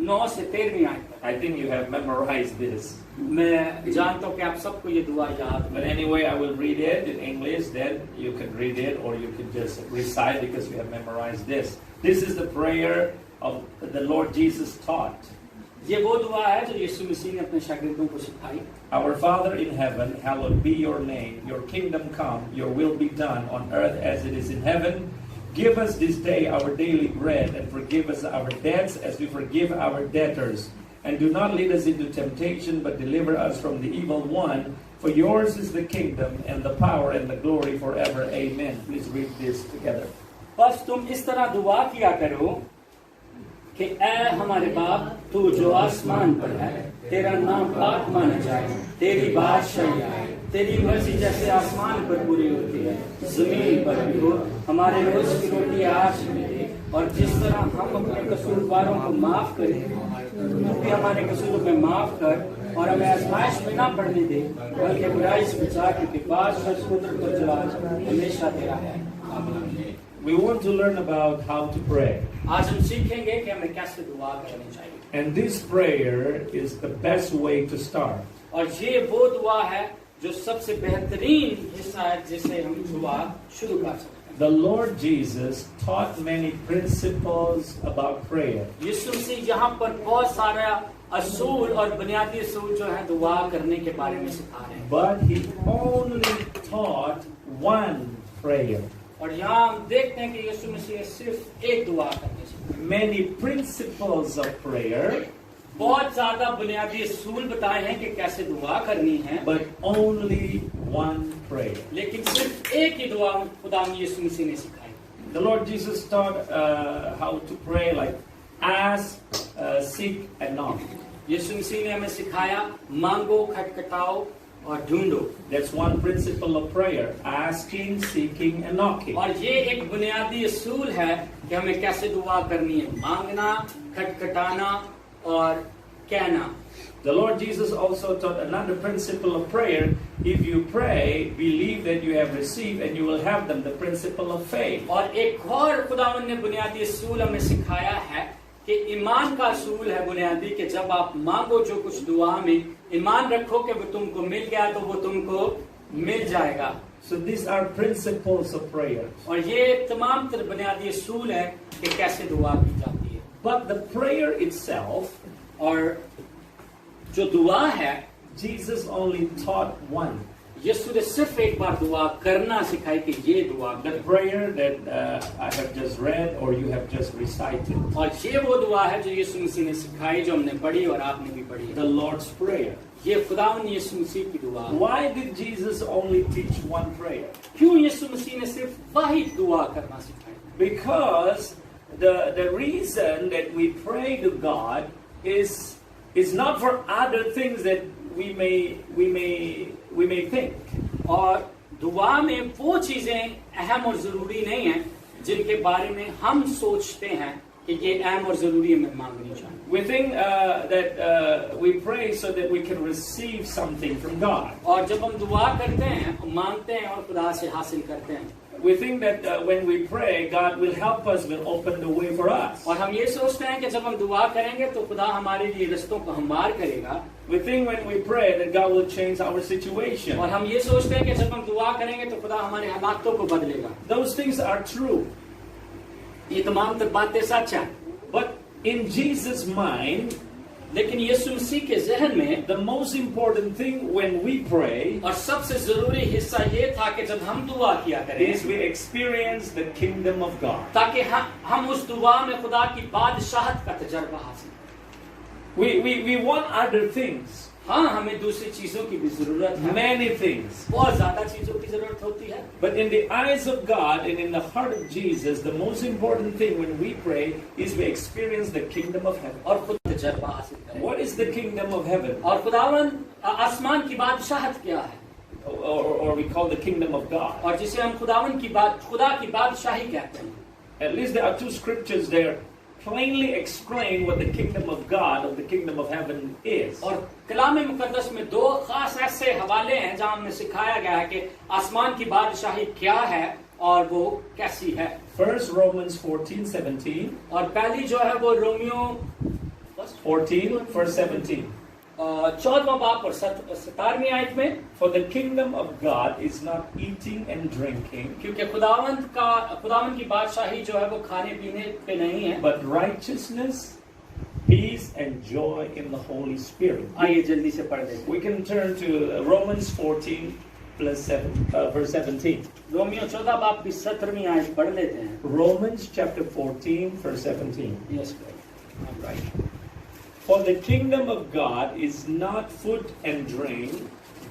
9 से 13वीं आयत तक। I think you have memorized this. मैं जानता हूँ कि आप सबको ये दुआ याद But anyway, I will read it in English, then you can read it or you can just recite because we have memorized this. This is the prayer of the Lord Jesus taught. ये वो दुआ है जो यीशु मसीह ने अपने शागिर्दों को सिखाई। Our Father in heaven, hallowed be your name. Your kingdom come, your will be done on earth as it is in heaven. Give us this day our daily bread and forgive us our debts as we forgive our debtors. And do not lead us into temptation, but deliver us from the evil one. For yours is the kingdom and the power and the glory forever. Amen. Please read this together. बस तुम इस तरह दुआ किया करो कि ऐ हमारे बाप तू जो आसमान पर है, तेरा नाम पाक माना जाए, तेरी बादशाही आए, तेरी मर्जी जैसे आसमान पर पूरी होती है जमीन पर भी हो। हमारे रोज की रोटी आज हमें दे, और जिस तरह हम अपने कसूरवारों को माफ करें तू भी हमारे कसूरों में माफ कर, और हमें आजमाइश में ना पड़ने दे बल्कि बुराई से बचा, क्योंकि बादशाह कुदरत और जलाल हमेशा तेरा है। आमीन। We want to learn about how to pray. आज हम सीखेंगे कि हमें कैसे दुआ करनी चाहिए। And this prayer is the best way to start. और ये वो दुआ है जो सबसे बेहतरीन हिस्सा है जिसे हम दुआ शुरू कर सकते हैं। The Lord Jesus taught many principles about prayer. यीशु मसीह यहाँ पर बहुत सारा असूल और बुनियादी असूल जो है दुआ करने के बारे में सिखा रहे हैं। But he only taught one prayer. और यहाँ हम देखते हैं कि यीशु मसीह ने सिर्फ एक दुआ करने से Many principles of prayer, बहुत ज्यादा बुनियादी असूल बताए हैं कि कैसे दुआ करनी है, but only one prayer. लेकिन सिर्फ एक ही दुआ खुदा यीशु मसीह ने सिखाई। The Lord Jesus taught how to pray, like ask, seek, and knock. यीशु मसीह ने हमें सिखाया मांगो, खटखटाओ और ढूंढो। That's one principle of prayer: asking, seeking, and knocking. और ये एक बुनियादी असूल है कि हमें कैसे दुआ करनी है, मांगना, खटखटाना और कहना। The Lord Jesus also taught another principle of prayer: if you pray, believe that you have received, and you will have them. The principle of faith. और एक और खुदावंद ने बुनियादी असूल हमें सिखाया है कि ईमान का असूल है बुनियादी, कि जब आप मांगो जो कुछ दुआ में, ईमान रखो कि वो तुमको मिल गया तो वो तुमको मिल जाएगा। So these are principles of prayer. और ये तमाम तरह बुनियादी असूल है कि कैसे दुआ की जाती है। But the prayer itself, और जो दुआ है, Jesus only taught one. यीशु ने सिर्फ एक बार दुआ करना सिखाई कि ये दुआ The कर। prayer that I have just read or you have just recited. और ये वो दुआ है जो यीशु मसीह ने सिखाई, जो हमने पढ़ी और आपने भी पढ़ी है। The Lord's Prayer. ये खुदावंद यीशु मसीह की दुआ है। Why did Jesus only teach one prayer? क्यों यीशु मसीह ने सिर्फ वाहिद दुआ करना सिखाई? Because the reason that we pray to God is not for other things that we may think. और दुआ में वो चीजें अहम और जरूरी नहीं है जिनके बारे में हम सोचते हैं कि ये अहम और जरूरी हमें मांगनी चाहिए। We think that we pray so that we can receive something from God. और जब हम दुआ करते हैं, मांगते हैं और खुदा से हासिल करते हैं, We think that when we pray, God will help us, will open the way for us. और हम ये सोचते हैं कि जब हम दुआ करेंगे तो खुदा हमारे लिए रास्तों को हमवार करेगा। We think when we pray that God will change our situation. और हम ये सोचते हैं कि जब हम दुआ करेंगे तो खुदा हमारे हालातों को बदलेगा। Those things are true. ये तमाम तर बातें सच हैं। But in Jesus' mind, लेकिन यीशु मसीह के जहन में the most important thing when we pray और सबसे जरूरी हिस्सा ये था कि जब हम दुआ किया करें is we experience the kingdom of God. ताकि हम उस दुआ में खुदा की बादशाहत का तजर्बा हासिल करें। We want other things, हाँ, हमें दूसरी चीजों की भी जरूरत है, many things. बहुत ज्यादा चीजों की जरूरत होती है। But in the eyes of God and in the heart of Jesus, the most important thing when we pray is we experience the kingdom of heaven. और खुद तजर्बा हासिल करें। What is the kingdom of heaven? और खुदावन आसमान की बादशाहत क्या है? Or we call the kingdom of God. और जिसे हम खुदा की बादशाही कहते हैं। At least there are two scriptures there plainly explain what the kingdom of God or the kingdom of heaven is. और कलाम मुकद्दस में दो खास ऐसे हवाले हैं जहां हमें सिखाया गया है कि आसमान की बादशाही क्या है और वो कैसी है। First Romans 14:17. और पहली जो है वो रोमियो 14, verse 17. 14वां बाब और 17वीं आयत में, For the kingdom of God is not eating and drinking, क्योंकि खुदावंद की बादशाही जो है वो खाने पीने पे नहीं है, but righteousness, peace, and joy in the Holy Spirit. आइए जल्दी से पढ़ देते We can turn to Romans 14, verse 17. Romeo 14 बाब की 17वीं आयत पढ़ लेते हैं. Romans chapter 14, verse 17. Yes, right. For the kingdom of God is not food and drink,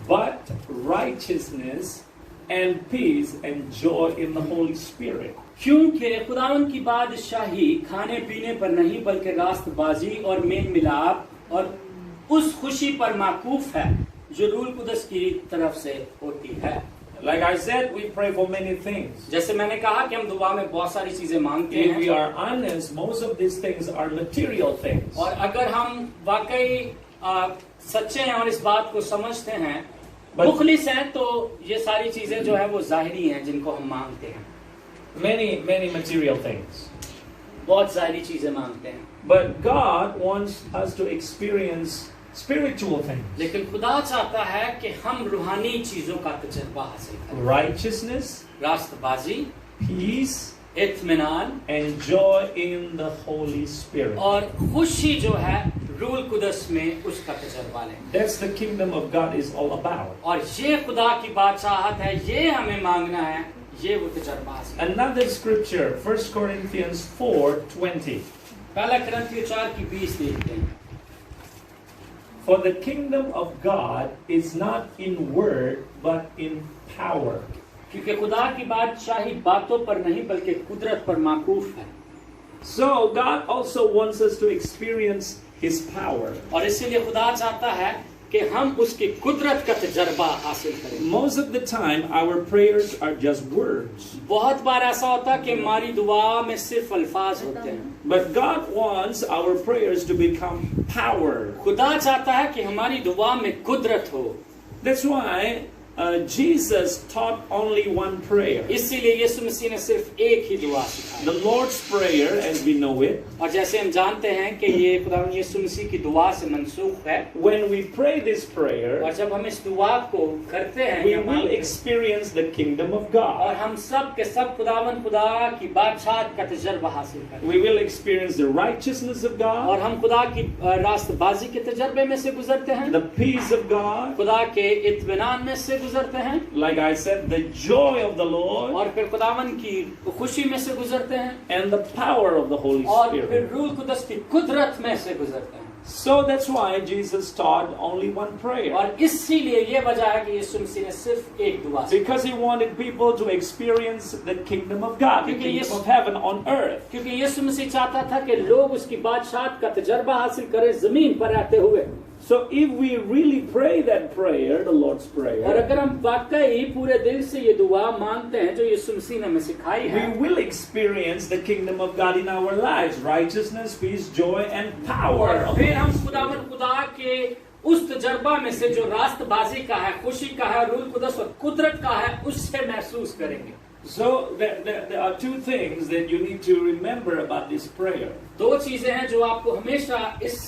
but righteousness and peace and joy in the Holy Spirit. क्योंकि खुदावंद की बादशाही खाने पीने पर नहीं बल्कि रास्तबाजी और मेल मिलाप और उस खुशी पर माकूफ है जो रूह कुदस की तरफ से होती है. Like I said, we pray for many things. जैसे मैंने कहा कि हम दुआ में बहुत सारी चीजें मांगते If we हैं, are honest, most of these things are material things. और अगर हम वाकई सच्चे हैं और इस बात को समझते हैं, मुखलिस हैं, तो ये सारी चीजें जो है वो जाहिरी हैं जिनको हम मांगते हैं. Many material things. बहुत सारी चीजें मांगते हैं, But God wants us to experience spiritual things. लेकिन खुदा चाहता है कि हम रूहानी चीजों का तजुर्बा हासिल करें. Righteousness, रास्तबाजी, peace, इत्मीनान and joy in the Holy Spirit. और खुशी जो है रूह कुदस में उसका तजुर्बा लें. That's the kingdom of God is all about. और ये खुदा की बादशाहत है, ये हमें मांगना है, ये वो तजुर्बा हासिल. Another scripture, 1 Corinthians 4:20. पहला कुरिन्थियों 4:20 देखते हैं. For the kingdom of God is not in word but in power. क्योंकि खुदा की बादशाही बातों पर नहीं बल्कि कुदरत पर माकूफ है. So God also wants us to experience His power. और इसीलिए खुदा चाहता है कि हम उसकी कुदरत का तजुर्बा हासिल करें. Most of the time our prayers are just words. बहुत बार ऐसा होता है कि हमारी दुआ में सिर्फ अल्फाज होते हैं, But God wants our prayers to become power. खुदा चाहता है कि हमारी दुआ में कुदरत हो. That's why Jesus taught only one prayer. इसीलिए यीशु मसीह ने सिर्फ एक ही दुआ सिखाई. The Lord's Prayer, as we know it, और जैसे हम जानते हैं कि ये खुदावंद यीशु मसीह की दुआ से मंसूख है. when we pray this prayer, और जब हम इस दुआ को करते हैं, we या will मांगते हैं, experience the kingdom of और God. हम सब के सब खुदावंद खुदा की बादशाहत का तजुर्बा हासिल करें. We will experience the righteousness of और God, हम खुदा की रास्तबाजी के तजर्बे में से गुजरते हैं, the peace of God, खुदा के इत्मीनान में से गुजरते हैं, like I said, the joy of the Lord, और फिर खुदावन की खुशी में से गुजरते हैं, and the power of the Holy और फिर Spirit. रूह कुदस की कुदरत में से गुजरते हैं. So that's why Jesus taught only one prayer. और इसीलिए ये वजह है कि यीशु मसीह ने सिर्फ एक दुआ सिखाई. Because He wanted people to experience the kingdom of God, the क्योंकि kingdom of heaven on earth. क्योंकि यीशु मसीह चाहता था कि लोग उसकी बादशाहत का तजर्बा हासिल करें जमीन पर रहते हुए. So if we really pray that prayer, the Lord's और Prayer, अगर हम वाकई पूरे दिल से ये दुआ मांगते हैं जो यीशु मसीह ने हमें सिखाई है, we will experience the kingdom of God in our lives. Righteousness, peace, joy, and और power. फिर हम खुदा के उस तजर्बा में से जो रास्तबाजी का है, खुशी का है, रूह कुदस और कुदरत का है, उससे महसूस करेंगे. So there are two things that you need to remember about this prayer. दो चीजें हैं जो आपको हमेशा इस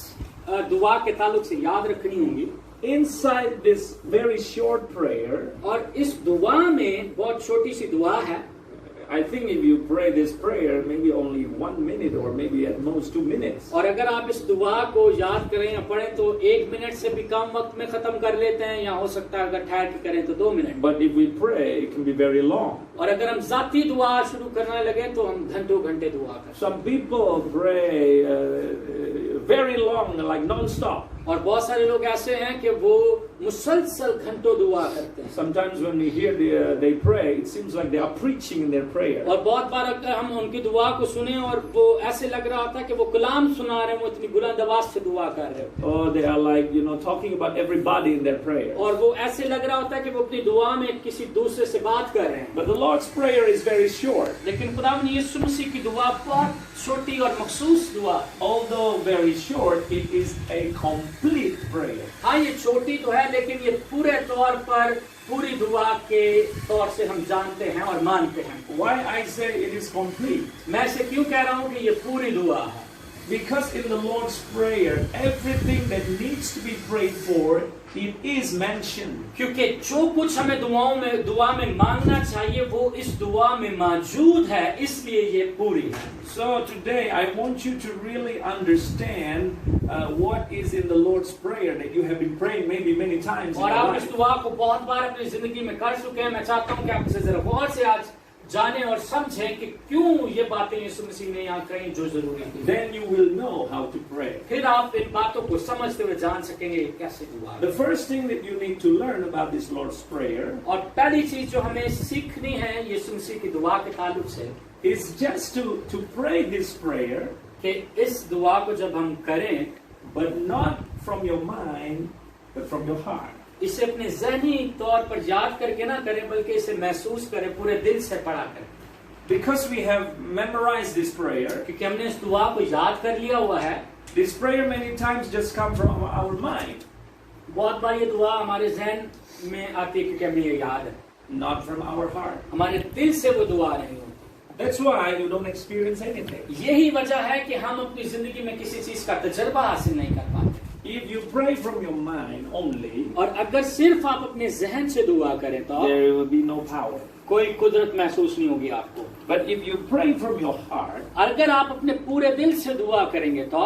दुआ के ताल्लुक से याद रखनी होंगी. Inside this very short prayer, और इस दुआ में बहुत छोटी सी दुआ है. I think if you pray this prayer, maybe only 1 minute or maybe at most 2 minutes. और अगर आप इस दुआ को याद करें या पढ़ें तो 1 मिनट से भी कम वक्त में खत्म कर लेते हैं, या हो सकता है अगर ठहर के करें तो 2 minute. But if we pray, it can be very long. और अगर हम जाती दुआ शुरू करने लगे तो हम घंटों घंटे दुआ करते हैं. Some people pray very long, like non-stop. और बहुत सारे लोग ऐसे हैं कि वो मुसलसल घंटों दुआ करते हैं. Sometimes when we hear they pray, it seems like they are preaching in their prayer. और बहुत बार अगर हम उनकी दुआ को सुने और वो ऐसे लग रहा होता है कि वो कलाम सुना रहे हैं, वो इतनी बुलंद आवाज से दुआ कर रहे हो. Or they are like, talking about everybody in their prayer. और वो ऐसे लग रहा होता है कि वो अपनी दुआ में किसी दूसरे से बात कर रहे हैं. But the Lord's Prayer is very short. लेकिन खुदावंद यीशु मसीह की दुआ बहुत छोटी और मखसूस दुआ. Although very short, it is a complete prayer. हाँ, ये छोटी तो है लेकिन ये पूरे तौर पर पूरी दुआ के तौर से हम जानते हैं और मानते हैं. Why I say it is complete? मैं इसे क्यों कह रहा हूँ कि ये पूरी दुआ है? Because in the Lord's Prayer, everything that needs to be prayed for, it is mentioned. क्योंकि जो कुछ हमें दुआ में मांगना चाहिए वो इस दुआ में मौजूद है, इसलिए ये पूरी है. So today I want you to really understand what is in the Lord's Prayer that you have been praying maybe many times in और your आप इस life. दुआ को बहुत बार अपनी जिंदगी में कर चुके हैं. मैं चाहता हूँ कि आप इसे जरा गौर से आज जाने और समझें कि क्यों ये बातें यीशु मसीह ने यहाँ कही जो जरूरी है. Then you will know how to pray. फिर आप इन बातों को समझते हुए जान सकेंगे कैसे दुआ. The first thing that you need to learn about this Lord's Prayer और पहली चीज जो हमें सीखनी है यीशु मसीह की दुआ के ताल्लुक से is just to pray this prayer, कि इस दुआ को जब हम करें but not from your mind, but from your heart. इसे अपने ज़हनी तौर पर याद करके ना करें, बल्कि इसे महसूस करें, पूरे दिल से पढ़ा करें. Because we have memorized this prayer, क्योंकि हमने इस दुआ को याद कर लिया हुआ है. this prayer many times just come from our mind, बहुत बार ये दुआ हमारे ज़हन में आती है क्योंकि हमें ये याद है, not from our heart. हमारे दिल से वो दुआ नहीं होती. That's why you don't experience anything. यही वजह है कि हम अपनी जिंदगी में किसी चीज का तजर्बा हासिल नहीं कर पाते. If you pray from your mind only, और अगर सिर्फ आप अपने जहन से दुआ करें तो there will be no power. कोई कुदरत महसूस नहीं होगी आपको. But if you pray from your heart, अगर आप अपने पूरे दिल से दुआ करेंगे तो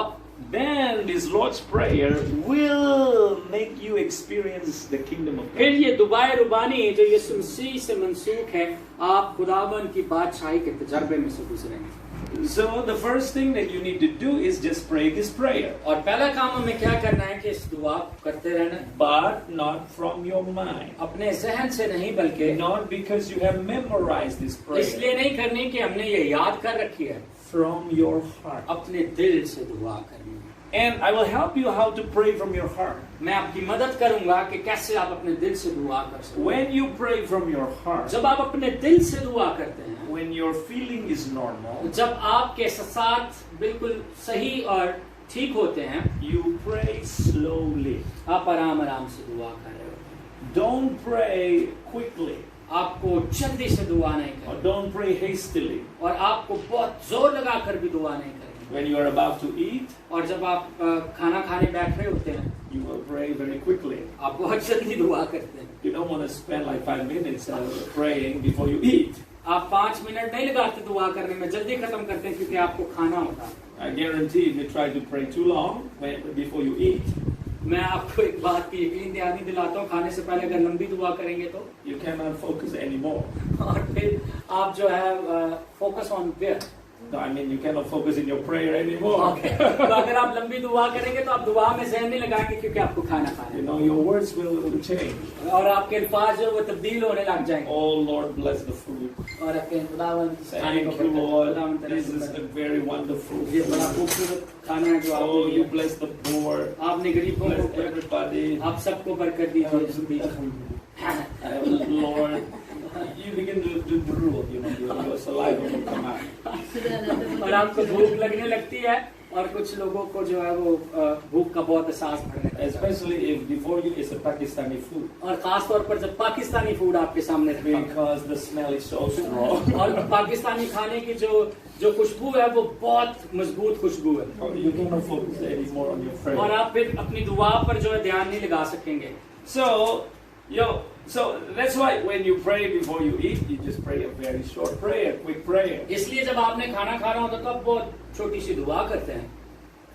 then this Lord's Prayer will make you experience the kingdom of God. फिर ये दुआए रुबानी जो यीशु मसीह से मंसूख है, आप खुदावन की बादशाही के तजर्बे में से गुजरेंगे. So the first thing that you need to do is just pray this prayer, और पहला काम हमें क्या करना है कि इस दुआ को करते रहना है, but not from your mind. अपने जहन से नहीं, बल्कि Not because you have memorized this prayer, इसलिए नहीं करनी कि हमने ये याद कर रखी है, from your heart. अपने दिल से दुआ करनी है. And I will help you how to pray from your heart. मैं आपकी मदद करूंगा कि कैसे आप अपने दिल से दुआ कर सकते हैं. When you pray from your heart, जब आप अपने दिल से दुआ करते हैं, when your feeling is normal, जब आपके एहसास बिल्कुल सही और ठीक होते हैं, you pray slowly. आप आराम आराम से दुआ कर रहे हो. Don't pray quickly, आपको जल्दी से दुआ नहीं or करनी, don't pray hastily. और आपको बहुत जोर लगाकर भी दुआ नहीं करनी. When you are about to eat, और जब आप खाना खाने बैठ रहे होते हैं, you will pray very quickly. आप बहुत जल्दी दुआ करते हैं. You don't want to spend like 5 minutes praying before you eat. आप 5 मिनट नहीं लगाते दुआ करने में, जल्दी खत्म करते हैं क्योंकि आपको खाना होता है. I guarantee if you try to pray too long before you eat, मैं आपको एक बात की यकीन दहानी दिलाता हूँ, खाने से पहले अगर लंबी दुआ करेंगे तो you cannot focus anymore. और फिर आप जो है focus on prayer. No, I mean you cannot focus in your prayer anymore. तो अगर आप लंबी दुआ करेंगे तो आप दुआ में ज़हन नहीं लगाएंगे क्योंकि आपको खाना खाना You है. know, your words will change. और आपके अल्फाज जो वो तब्दील होने लग जाएंगे. Oh Lord, bless the food. और आपके खुदावन खाने को Thank you, Lord. खुदावन This is a very wonderful ये food. बड़ा खूबसूरत खाना है जो Oh, आपने you दिया. bless the poor. आपने गरीबों Bless को, everybody. आप सबको बरकत दीजिए. Lord, you begin to drool, you know, your saliva will come out. और आपको भूख लगने लगती है, और कुछ लोगों को जो है वो भूख का बहुत एहसास बढ़ने लगता है. Especially if before you is a Pakistani food, और खास तौर पर जब पाकिस्तानी फूड आपके सामने रखा है, because the smell is so strong. और पाकिस्तानी खाने की जो खुशबू है वो बहुत मजबूत खुशबू है. You cannot focus anymore on your और prayer. आप फिर अपनी दुआ पर जो है ध्यान नहीं लगा सकेंगे. So that's why when you pray before you eat, you just pray a very short prayer, quick prayer. इसलिए जब आपने खाना खाना होता तो आप बहुत छोटी सी दुआ करते हैं.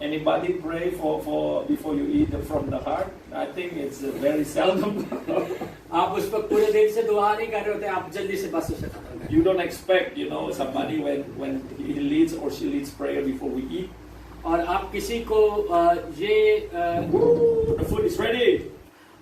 Anybody pray for before you eat from the heart? I think it's very seldom. आप उस पर पूरे दिन से दुआ नहीं कर रहे होते, आप जल्दी से बस उसे खत्म करें. You don't expect, you know, somebody when he leads or she leads prayer before we eat. और आप किसी को ये The food is ready.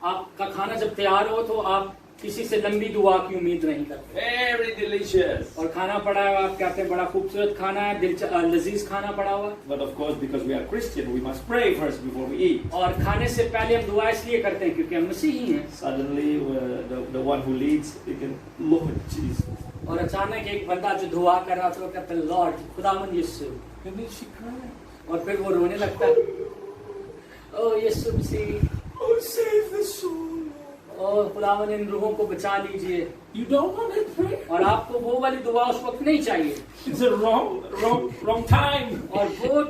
आपका खाना जब तैयार हो तो आप किसी से लंबी दुआ की उम्मीद नहीं करते. Very delicious. और खाना पड़ा है, आप कहते हैं बड़ा खूबसूरत खाना है, लजीज खाना पड़ा हुआ. But of course, because we are Christian, we must pray first before we eat. और खाने से पहले हम दुआ इसलिए करते हैं क्योंकि हम मसीही हैं. Suddenly, the one who leads, he can, Lord Jesus. और अचानक एक बंदा जो दुआ कर रहा था वो कहता है लॉर्ड खुदावन यीशु, And then she cried. और फिर वो रोने लगता है. ओ यीशु मसीह, Oh, save the soul. और खुदावन इन रूहों को बचा लीजिए, You don't want that prayer. और आपको वो वाली दुआ उस वक्त नहीं चाहिए, It's a wrong time. और वो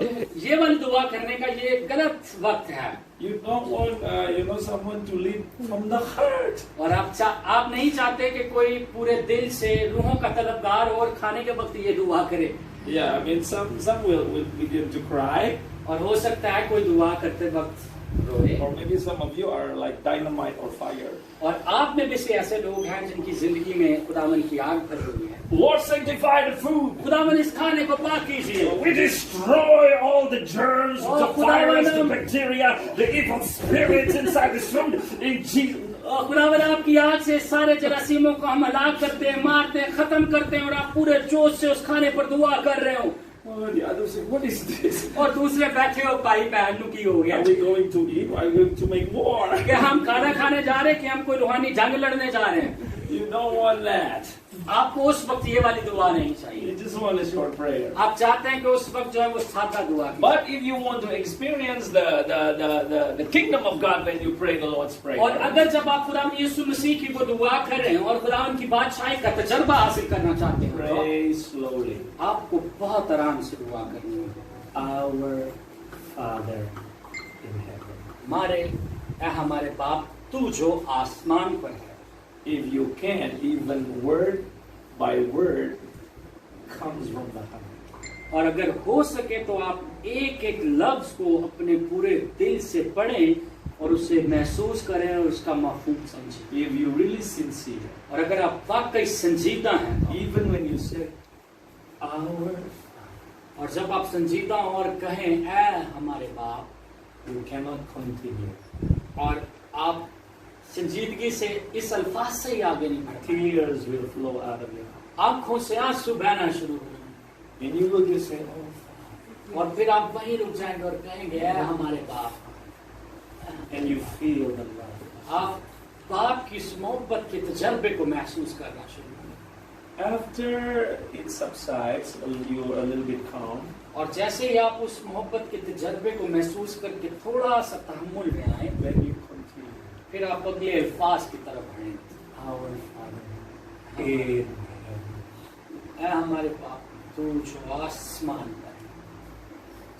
ये वाली दुआ करने का ये गलत वक्त है। You don't want, someone to lead from the heart. और आप नहीं चाहते कि कोई पूरे दिल से रूहों का तलबगार और खाने के वक्त ये दुआ करे। Yeah, I mean, some will begin to cry. और हो सकता है कोई दुआ करते वक्त रोए, Or maybe some of you are like dynamite or fire. और आप में भी से ऐसे लोग हैं जिनकी जिंदगी में खुदावन की आग भरी हुई है। Lord, sanctify the food. खुदावन इस खाने को पाक कीजिए, We destroy all the germs, Oh, the virus, the खुदावन bacteria, the evil spirits inside this room. In Jesus. और खुदावन आपकी आग से सारे जरासीमों को हम हलाक करते हैं, मारते हैं, खत्म करते हैं, और आप पूरे जोश से उस खाने पर दुआ कर रहे हो। Oh, the others say, what is this? और दूसरे बैठे हो भाई बहनों की हो गया Are we going to eat? Or are we going to make war? कि हम खाना खाने जा रहे हैं कि हम कोई रूहानी जंग लड़ने जा रहे हैं। You don't want that. आपको उस वक्त ये वाली दुआ नहीं चाहिए, You just want a short prayer. आप चाहते हैं कि उस वक्त जो है वो सादा दुआ की। But if you want to experience the kingdom of God when you pray the Lord's Prayer, और अगर जब आप खुदा यीशु मसीह की वो दुआ करें और खुदा की बादशाही का तजर्बा हासिल करना चाहते हैं, तो pray slowly. आपको बहुत आराम से दुआ करनी है। Our Father in heaven. हमारे बाप तू जो आसमान पर है। If you can, even word by word comes from the heart. और अगर हो सके तो आप एक एक लफ्ज को अपने पूरे दिल से पढ़ें और उसे महसूस करें और उसका मफहूम समझें। If you really sincere, और अगर आप वाकई संजीदा हैं, even when you say our, और जब आप संजीदा और कहें ऐ हमारे बाप, you cannot continue. और आप संजीदगी से इस अल्फाज से ही आगे नहीं बढ़ते, Tears will flow out of your eyes. आंखों से आंसू बहना शुरू हो जाएंगे, And you will just say, oh, और फिर आप वहीं रुक जाएंगे और कहेंगे ऐ हमारे बाप। and you feel the love. आप बाप की इस मोहब्बत के तजर्बे को महसूस करना शुरू करें। After it subsides, you are a little bit calm. और जैसे ही आप उस मोहब्बत के तजर्बे को महसूस करके थोड़ा सा तहम्मुल में आए, Then you continue. फिर आप अगले अल्फाज की तरफ बढ़ें। Our Father in heaven. ऐ हमारे बाप तू जो आसमान पर है।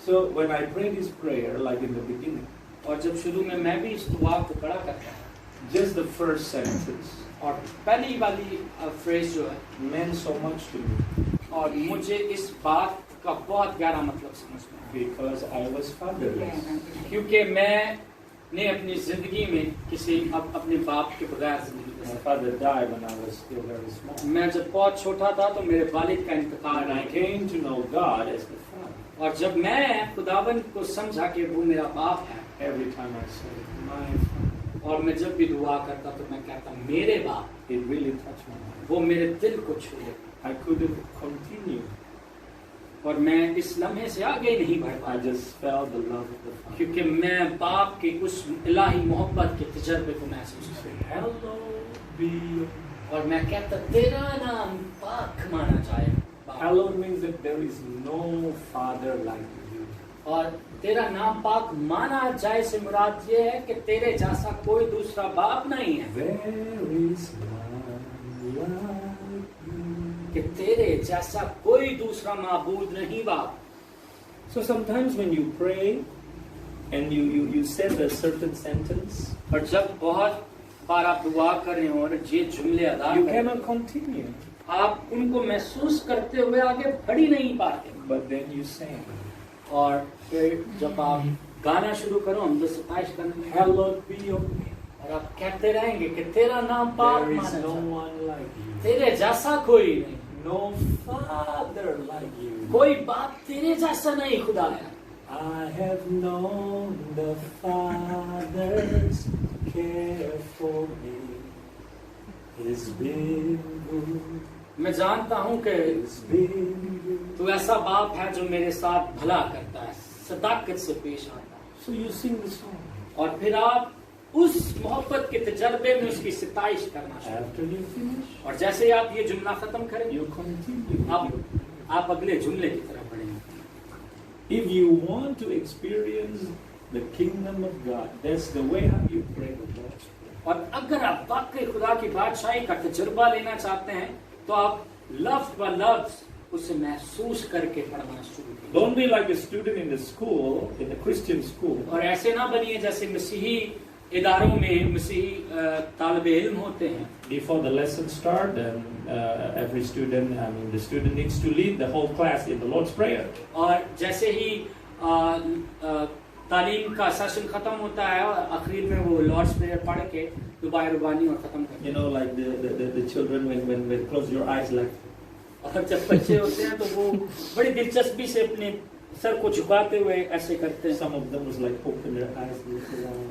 So when I pray this prayer, like in the beginning, और जब शुरू में मैं भी इस दुआ को पढ़ा करता हूँ, just the first sentence और पहली वाली फ्रेज जो है, meant so much to me और मुझे इस बात का बहुत गहरा मतलब समझ में आया, because I was fatherless. क्योंकि मैंने अपनी जिंदगी में अपने बाप के बगैर जिंदगी My गुजारी। father died when I was still very small. मैं जब बहुत छोटा था तो मेरे वालिद का इंतकाल And I हो गया। came to know God as the Father. और जब मैं खुदावन को समझा कि वो मेरा बाप है, Every time I say, my Father, और मैं जब भी दुआ करता तो मैं कहता मेरे बाप, it really touched my heart. वो मेरे दिल को छू ले, I couldn't continue. और मैं इस लम्हे से आगे नहीं बढ़ I पाया, just felt the love of the Father. क्योंकि मैं बाप के उस इलाही मोहब्बत के तजर्बे को महसूस कर रहा Hello, be your... और मैं कहता तेरा नाम पाक माना जाए बाप। Hallowed means that there is no father like you. और तेरा नाम पाक माना जाए से मुराद ये है कि तेरे जैसा कोई दूसरा बाप नहीं है, There is none like you. कि तेरे जैसा कोई दूसरा माबूद नहीं बाप। So sometimes when you pray and you said a certain sentence, और जब बहुत बार आप दुआ कर रहे हो और ये जुमले अदा you कर, cannot continue. आप उनको महसूस करते हुए आगे बढ़ ही नहीं पाते, But then you sing. और फिर जब आप गाना शुरू करो हम तो सताइश करना, Hallowed be your name. और आप कहते रहेंगे कि तेरा नाम पाक There is माना no जाए, one like you. तेरे जैसा कोई नहीं, No father like you. कोई बाप तेरे जैसा नहीं खुदा है। I have known the Father's care for me. He's been good. मैं जानता हूँ कि He's been good. तू ऐसा बाप है जो मेरे साथ भला करता है, सदाकत से पेश आता है। So you sing the song. और फिर आप उस मोहब्बत के तजर्बे में उसकी सिताइश करना शुरू After you finish, करें। और जैसे ही आप ये जुमला खत्म करें, you continue. आप अगले जुमले की तरफ बढ़ेंगे। If you want to experience the kingdom of God, that's the way how you pray the Lord's Prayer. और अगर आप वाकई खुदा की बादशाही का तजुर्बा लेना चाहते हैं तो आप लफ्ज ब लफ्ज उसे महसूस करके पढ़ना शुरू कीजिए। Don't be like a student in the school, in the Christian school. और ऐसे ना बनिए जैसे मसीही इदारों में मसीही तालिबे इल्म होते हैं। Before the lesson start, then every student, the student needs to lead the whole class in the Lord's Prayer. और जैसे ही तालीम का सेशन खत्म होता है और आखिर में वो लॉर्ड्स प्रेयर पढ़ के दुआ रुबानी और खत्म करते हैं। You know, like the children when close your eyes like. और जब बच्चे होते हैं तो वो बड़ी दिलचस्पी से अपने सर को झुकाते हुए ऐसे करते हैं। Some of them was like open their eyes.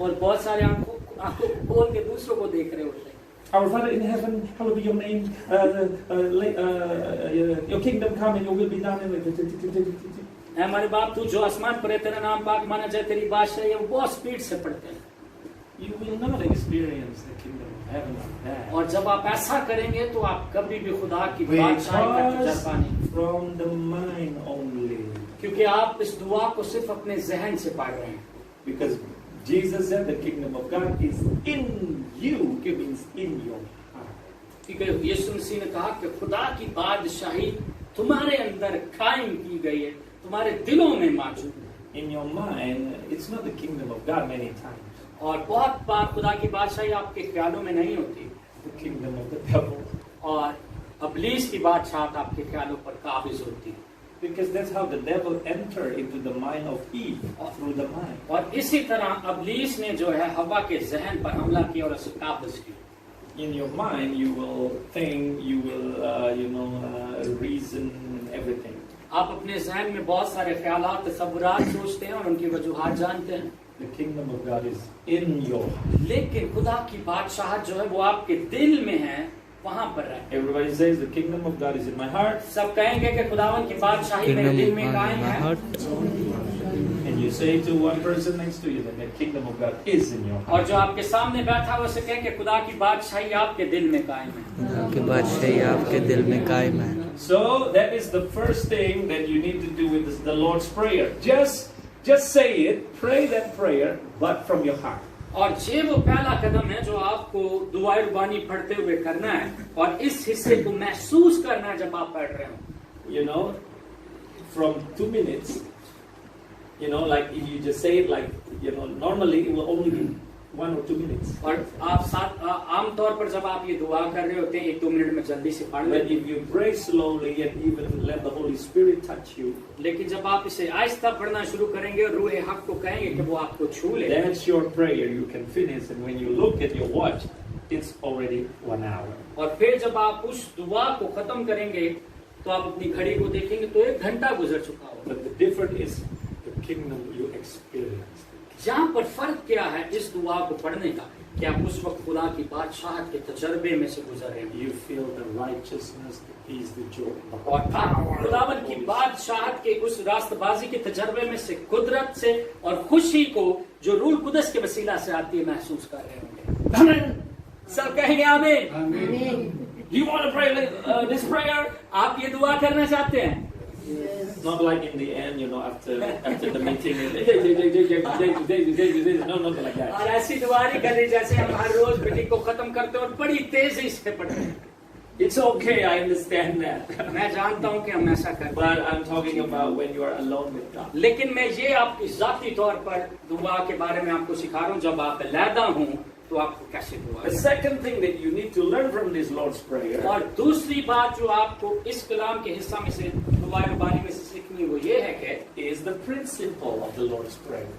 और बहुत सारे आंखों खोल के दूसरों को देख रहे होते हैं। Our Father in heaven, hallowed be your name. Your kingdom come and your will be done. हमारे बाप तू जो आसमान पर है तेरा नाम पाक माना जाए तेरी बादशाही। वो बहुत स्पीड से पढ़ते हैं। You will not experience the kingdom of heaven like that. और जब आप ऐसा करेंगे तो आप कभी भी खुदा की बादशाही का तजुर्बा नहीं। From the mind only. क्योंकि आप इस दुआ को सिर्फ अपने जहन से पढ़ रहे हैं। Because Jesus said the kingdom of God is in you, it means in your heart. क्योंकि यीशु मसीह ने कहा कि खुदा की बादशाही तुम्हारे अंदर कायम की गई है, तुम्हारे दिलों में मौजूद है। In your mind, it's not the kingdom of God many times. और बहुत बार खुदा की बादशाही आपके ख्यालों में नहीं होती। The kingdom of the devil. और अबलीस की बादशाहत आपके ख्यालों पर काबिज होती है। Because that's how the devil entered into the mind of Eve, through the mind. और इसी तरह अबलीस ने जो है हवा के जहन पर हमला किया और उसे काबिज किया। In your mind, you will think, you will reason everything. आप अपने जहन में बहुत सारे ख्यालात तसव्वुरात सोचते हैं और उनकी वजूहात जानते हैं। The kingdom of God is in your heart. लेकिन खुदा की बादशाहत जो है वो आपके दिल में है, वहां पर है। Everybody says the kingdom of God is in my heart. सब कहेंगे कि खुदावन की बादशाही मेरे दिल में कायम है। And you say to one person next to you that the kingdom of God is in your heart. और जो आपके सामने बैठा है उसे कहें कि खुदा की बादशाही आपके दिल में कायम है। खुदा की बादशाही आपके दिल में कायम है। So that is the first thing that you need to do with the Lord's Prayer. Just say it, pray that prayer, but from your heart. और ये वो पहला कदम है जो आपको दुआ रुबानी पढ़ते हुए करना है और इस हिस्से को महसूस करना है जब आप पढ़ रहे हो। You know, from 2 minutes, like if you just say it like, normally it will only be 1 or 2 minutes. और आप आमतौर पर जब आप ये दुआ कर रहे होते हैं 1-2 मिनट में जल्दी से पढ़ But लेते if you pray slowly and even let the Holy Spirit touch you, हैं। लेकिन जब आप इसे आहिस्ता पढ़ना शुरू करेंगे और रूह हक को कहेंगे कि वो आपको छू ले, that's your prayer. You can finish, and when you look at your watch, it's already 1 hour. और फिर जब आप उस दुआ को खत्म करेंगे तो आप अपनी घड़ी को देखेंगे तो 1 घंटा गुजर चुका होगा। But the difference is the kingdom you experience. यहाँ पर फर्क क्या है इस दुआ को पढ़ने का कि आप उस वक्त खुदा की बादशाहत के तजर्बे में से गुजर रहे हैं। You feel the righteousness, the peace, the joy. और आप खुदावन की बादशाहत के उस रास्तबाजी के तजर्बे में से कुदरत से और खुशी को जो रूह कुदस के वसीला से आती है महसूस कर रहे होंगे। सब कहेंगे आमीन। You want to pray this prayer? आप ये दुआ करना चाहते हैं? Not like in the end, after the meeting. No, not like that. और ऐसी दुआ नहीं करनी जैसे हम हर रोज मीटिंग को खत्म करते हैं और बड़ी तेजी से पढ़ते हैं। It's okay, I understand that. मैं जानता हूँ कि हम ऐसा करते हैं। But I'm talking about when you are alone with God. लेकिन मैं ये आपकी जाती तौर पर दुआ के बारे में आपको सिखा रहा हूँ जब आप अलहदा हूँ तो आपको कैसे दुआ। The second thing that you need to learn from this Lord's Prayer. और दूसरी बात जो आपको इस कलाम के हिस्सा में से दुआ रुबानी में से सीखनी वो ये है कि is the principle of the Lord's Prayer.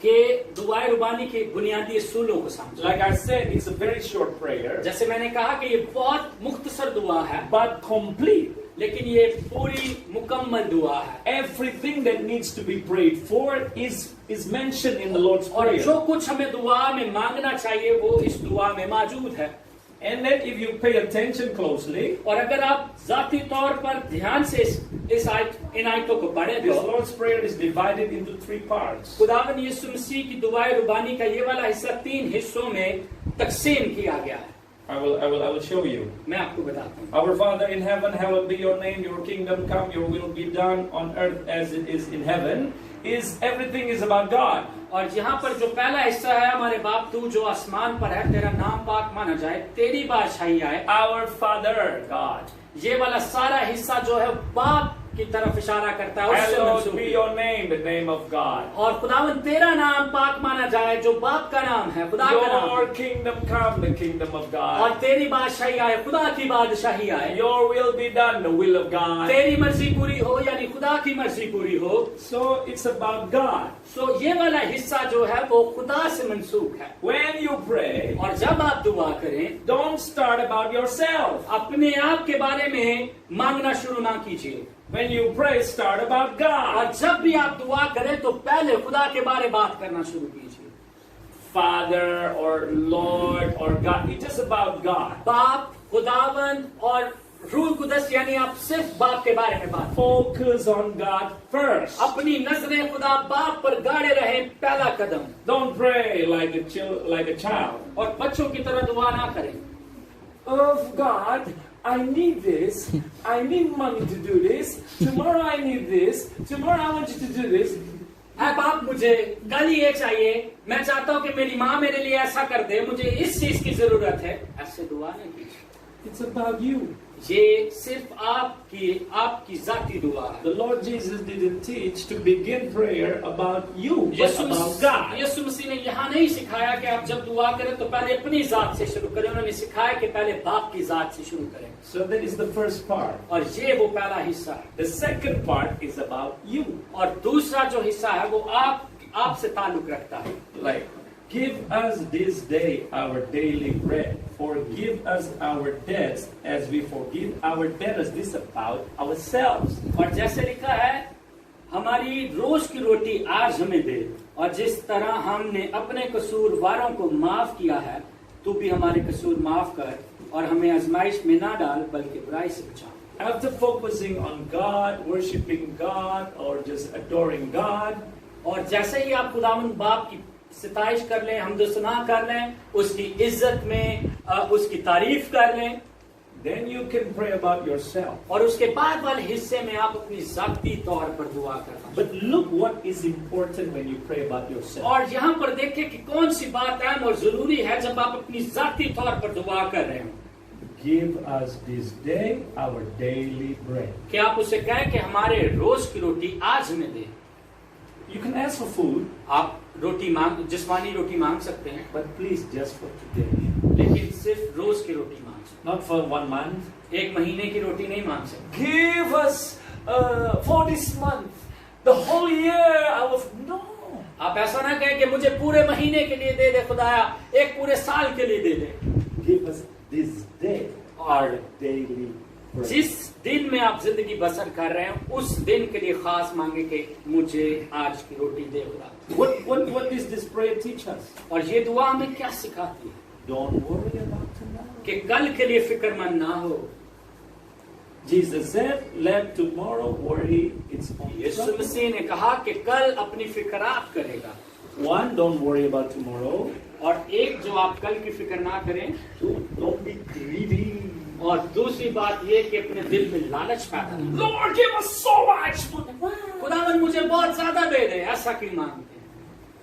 कि दुआ रुबानी के बुनियादी असूलों को समझो। Like I said, it's a very short prayer. जैसे मैंने कहा कि ये बहुत मुख्तसर दुआ है, but complete. लेकिन ये पूरी मुकम्मल दुआ है। Everything that needs to be prayed for is mentioned in the Lord's और Prayer. जो कुछ हमें दुआ में मांगना चाहिए वो इस दुआ में मौजूद है। And then if you pay attention closely, और अगर आप जाती तौर पर ध्यान से इन आयतों को पढ़ें this तो Lord's Prayer is divided into 3 parts. खुदावन यीशु मसीह की दुआ रुबानी का ये वाला हिस्सा 3 हिस्सों में तकसीम किया गया है। I will show you. मैं आपको बताता हूँ. Our Father in heaven, hallowed be your name. Your kingdom come. Your will be done on earth as it is in heaven. Everything is about God. और यहाँ पर जो पहला हिस्सा है, हमारे बाप तू जो आसमान पर है, तेरा नाम पाक माना जाए, तेरी बादशाही आए. Our Father God. ये वाला सारा हिस्सा जो है बाप की तरफ इशारा करता है. उससे Hallowed मंसूब be है. your name, the name of God. और खुदावन तेरा नाम पाक माना जाए, जो बाप का नाम है, खुदा का नाम Your है. kingdom come, the kingdom of और God. तेरी बादशाही आए, खुदा की बादशाही आए. Your will be done, the will of God. तेरी मर्जी पूरी हो, यानी खुदा की मर्जी पूरी हो. So it's about God. सो ये वाला हिस्सा जो है वो खुदा से मंसूब है. When you pray, और जब आप दुआ करें, don't start about yourself. अपने आप के बारे में मांगना शुरू ना कीजिए. When you pray, start about God. और जब भी आप दुआ करें तो पहले खुदा के बारे में बात करना शुरू कीजिए. Father or Lord or God. It's just about God. बाप, खुदावन और रूह कुदस, यानी आप सिर्फ बाप के बारे में बात. Focus on God first. अपनी नजरें खुदा बाप पर गाड़े रहें, पहला कदम. Don't pray like a child. और बच्चों की तरह दुआ ना करें. Oh God, I need this. I need money to do this. Tomorrow I need this. Tomorrow I want you to do this. है बाप, मुझे कल ये चाहिए, मैं चाहता हूँ कि मेरी माँ मेरे लिए ऐसा कर दे, मुझे इस चीज की जरूरत है. ऐसे दुआ नहीं कीजिए. It's about you. ये सिर्फ आपकी जाती दुआ है. The Lord Jesus didn't teach to begin prayer about you, but about God. यीशु मसीह ने यहाँ नहीं सिखाया कि आप जब दुआ करें तो पहले अपनी जात से शुरू करें. उन्होंने सिखाया कि पहले बाप की जात से शुरू करें. So that is the first part. और ये वो पहला हिस्सा है. The second part is about you. और दूसरा जो हिस्सा है वो आपसे ताल्लुक रखता है. Like, give us this day our daily bread. Forgive us our debts as we forgive our debtors. This is about ourselves. और जैसे लिखा है, हमारी रोज की रोटी आज हमें दे, और जिस तरह हमने अपने कसूरवारों को माफ किया है, तू भी हमारे कसूर माफ कर, और हमें आजमाइश में ना डाल, बल्कि बुराई से बचा. After focusing on God, worshiping God, or just adoring God, और जैसे ही आप खुदावंद बाप की सिताइश कर लें, हमदोसना कर लें, उसकी इज्जत में उसकी तारीफ कर लें, then you can pray about yourself. और उसके बाद वाले हिस्से में आप अपनी जाती तौर पर दुआ करना. But look what is important when you pray about yourself. और यहाँ पर देखें कि कौन सी बात अहम और जरूरी है जब आप अपनी जाती तौर पर दुआ कर रहे हो. Give us this day our daily bread. कि आप उसे कहें कि हमारे रोज की रोटी आज हमें दे. You can ask for food, आप जिस्मानी रोटी मांग सकते हैं, but please just for today. लेकिन सिर्फ रोज की रोटी मांग सकते Not for 1 month. हैं. एक महीने की रोटी नहीं मांग सकते. Give us for this month, the whole year. No. आप ऐसा ना कहें कि मुझे पूरे महीने के लिए दे दे खुदाया, एक पूरे साल के लिए दे दे. Give us this day our daily bread. जिस दिन में आप जिंदगी बसर कर रहे हैं, उस दिन के लिए खास मांगे कि मुझे आज की रोटी दे खुदा. What does this prayer teach us? और ये दुआ हमें क्या सिखाती है? Don't worry about tomorrow. कि कल के लिए फिक्रमंद ना हो. Jesus said, "Let tomorrow worry its own यीशु trouble." मसीह ने कहा कि कल अपनी फिक्र आप करेगा. One, don't worry about tomorrow. और एक, जो आप कल की फिक्र ना करें. Two, don't be greedy. और दूसरी बात ये कि अपने दिल में लालच पैदा नहीं. Lord, give us so much. खुदावन मुझे बहुत ज्यादा दे दे, ऐसा क्यों मांगते हैं?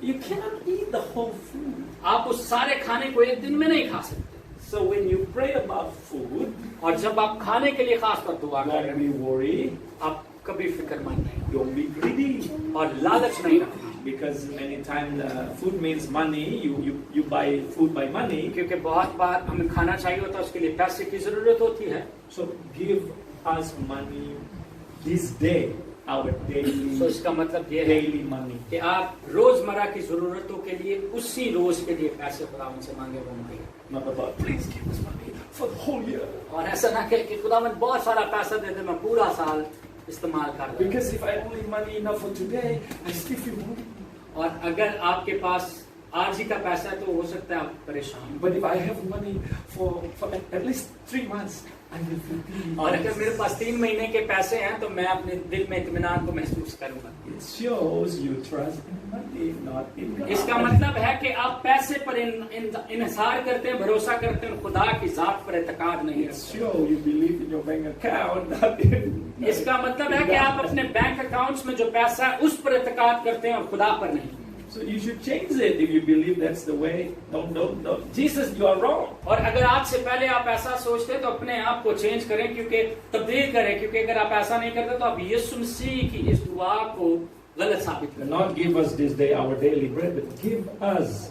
You cannot eat the whole food. आप उस सारे खाने को एक दिन में नहीं खा सकते. So when you pray about food, और जब आप खाने के लिए खास पर दुआ कर रहे don't be worried. आप कभी फिक्रमंद नहीं हो Don't be greedy. और लालच नहीं रखना. Because many times food means money. You buy food by money. क्योंकि बहुत बार हमें खाना चाहिए होता है, उसके लिए पैसे की जरूरत होती है. So give us money this day, our daily तो इसका मतलब ये है daily money. कि आप रोजमर्रा की जरूरतों के लिए उसी रोज के लिए पैसे खुदावन से मांगे, वो मांगे. Not about please give us money for the whole year. और ऐसा ना कहे कि खुदावन बहुत सारा पैसा दे दे, मैं पूरा साल इस्तेमाल कर दूं. Because if I only money enough for today, I still feel worried. और अगर आपके पास आज ही का पैसा है तो हो सकता है आप परेशान. But if I have money for at least 3 months, I will feel peace. और अगर मेरे पास 3 महीने के पैसे हैं तो मैं अपने दिल में इत्मीनान को महसूस करूंगा। It shows you trust in money, not in God. इसका मतलब है कि आप पैसे पर इन्हिसार करते हैं, भरोसा करते हैं, खुदा की जात पर एतकाद नहीं It रखते। shows you believe in your bank account, not in. इसका मतलब है कि आप अपने बैंक अकाउंट्स में जो पैसा है उस पर एतकाद करते हैं और खुदा पर नहीं। So you should change it if you believe that's the way. Don't. Jesus, you are wrong. और अगर आज से पहले आप ऐसा सोचते हैं तो अपने आप को चेंज करें, क्योंकि तब्दील करें, क्योंकि अगर आप ऐसा नहीं करते तो आप यीशु मसीह की इस दुआ को गलत साबित Do करें। not give us this day our daily bread, but give us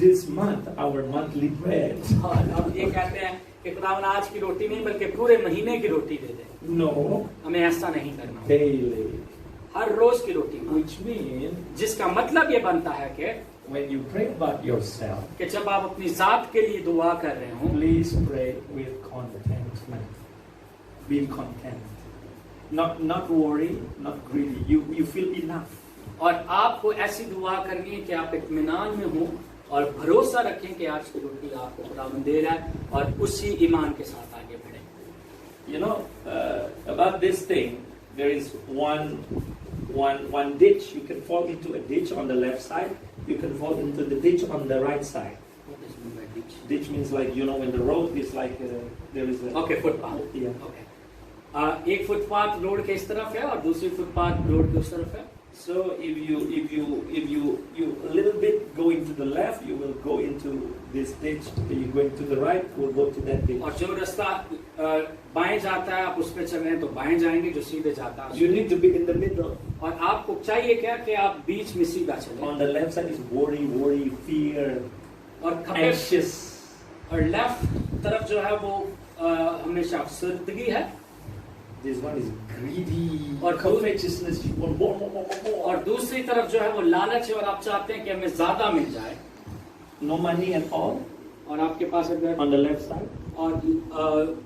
this month our monthly bread. और अब ये कहते हैं कि खुदावन आज की रोटी नहीं बल्कि पूरे महीने की रोटी दे दे। No, हमें ऐसा नहीं करना, daily. हर रोज की रोटी, Which means जिसका मतलब ये बनता है कि when you pray about yourself, कि जब आप अपनी जात के लिए दुआ कर रहे हो, please pray with contentment. Be content. Not worry, not greedy. You feel enough. और आपको ऐसी दुआ करनी है कि आप इत्मीनान में हो और भरोसा रखें कि आज की रोटी आपको खुदावन दे रहा है और उसी ईमान के साथ आगे बढ़े। You know, about this thing, there is one ditch. You can fall into a ditch on the left side. You can fall into the ditch on the right side. Ditch means like, you know, when the road is like, there is a... okay, footpath. Yeah. Okay, एक footpath road के इस तरफ है और दूसरी footpath road के उस तरफ है। So if you a little bit go into the left, you will go into this ditch. If you go into the right, you will go to that ditch. और जो रास्ता बाएं जाता है आप उस पे चल रहे हैं तो बाएं जाएंगे, जो सीधे जाता है You need to be in the middle. और आपको चाहिए क्या कि आप बीच में सीधा चलें। On the left side is worry, fear, और खपे anxious. और लेफ्ट तरफ जो है वो हमेशा अफसरदगी है। This one is greedy और covetousness. You want more. और दूसरी तरफ जो है वो लालच है और आप चाहते हैं कि हमें ज्यादा मिल जाए। No money at all. और आपके पास अगर On the left side, और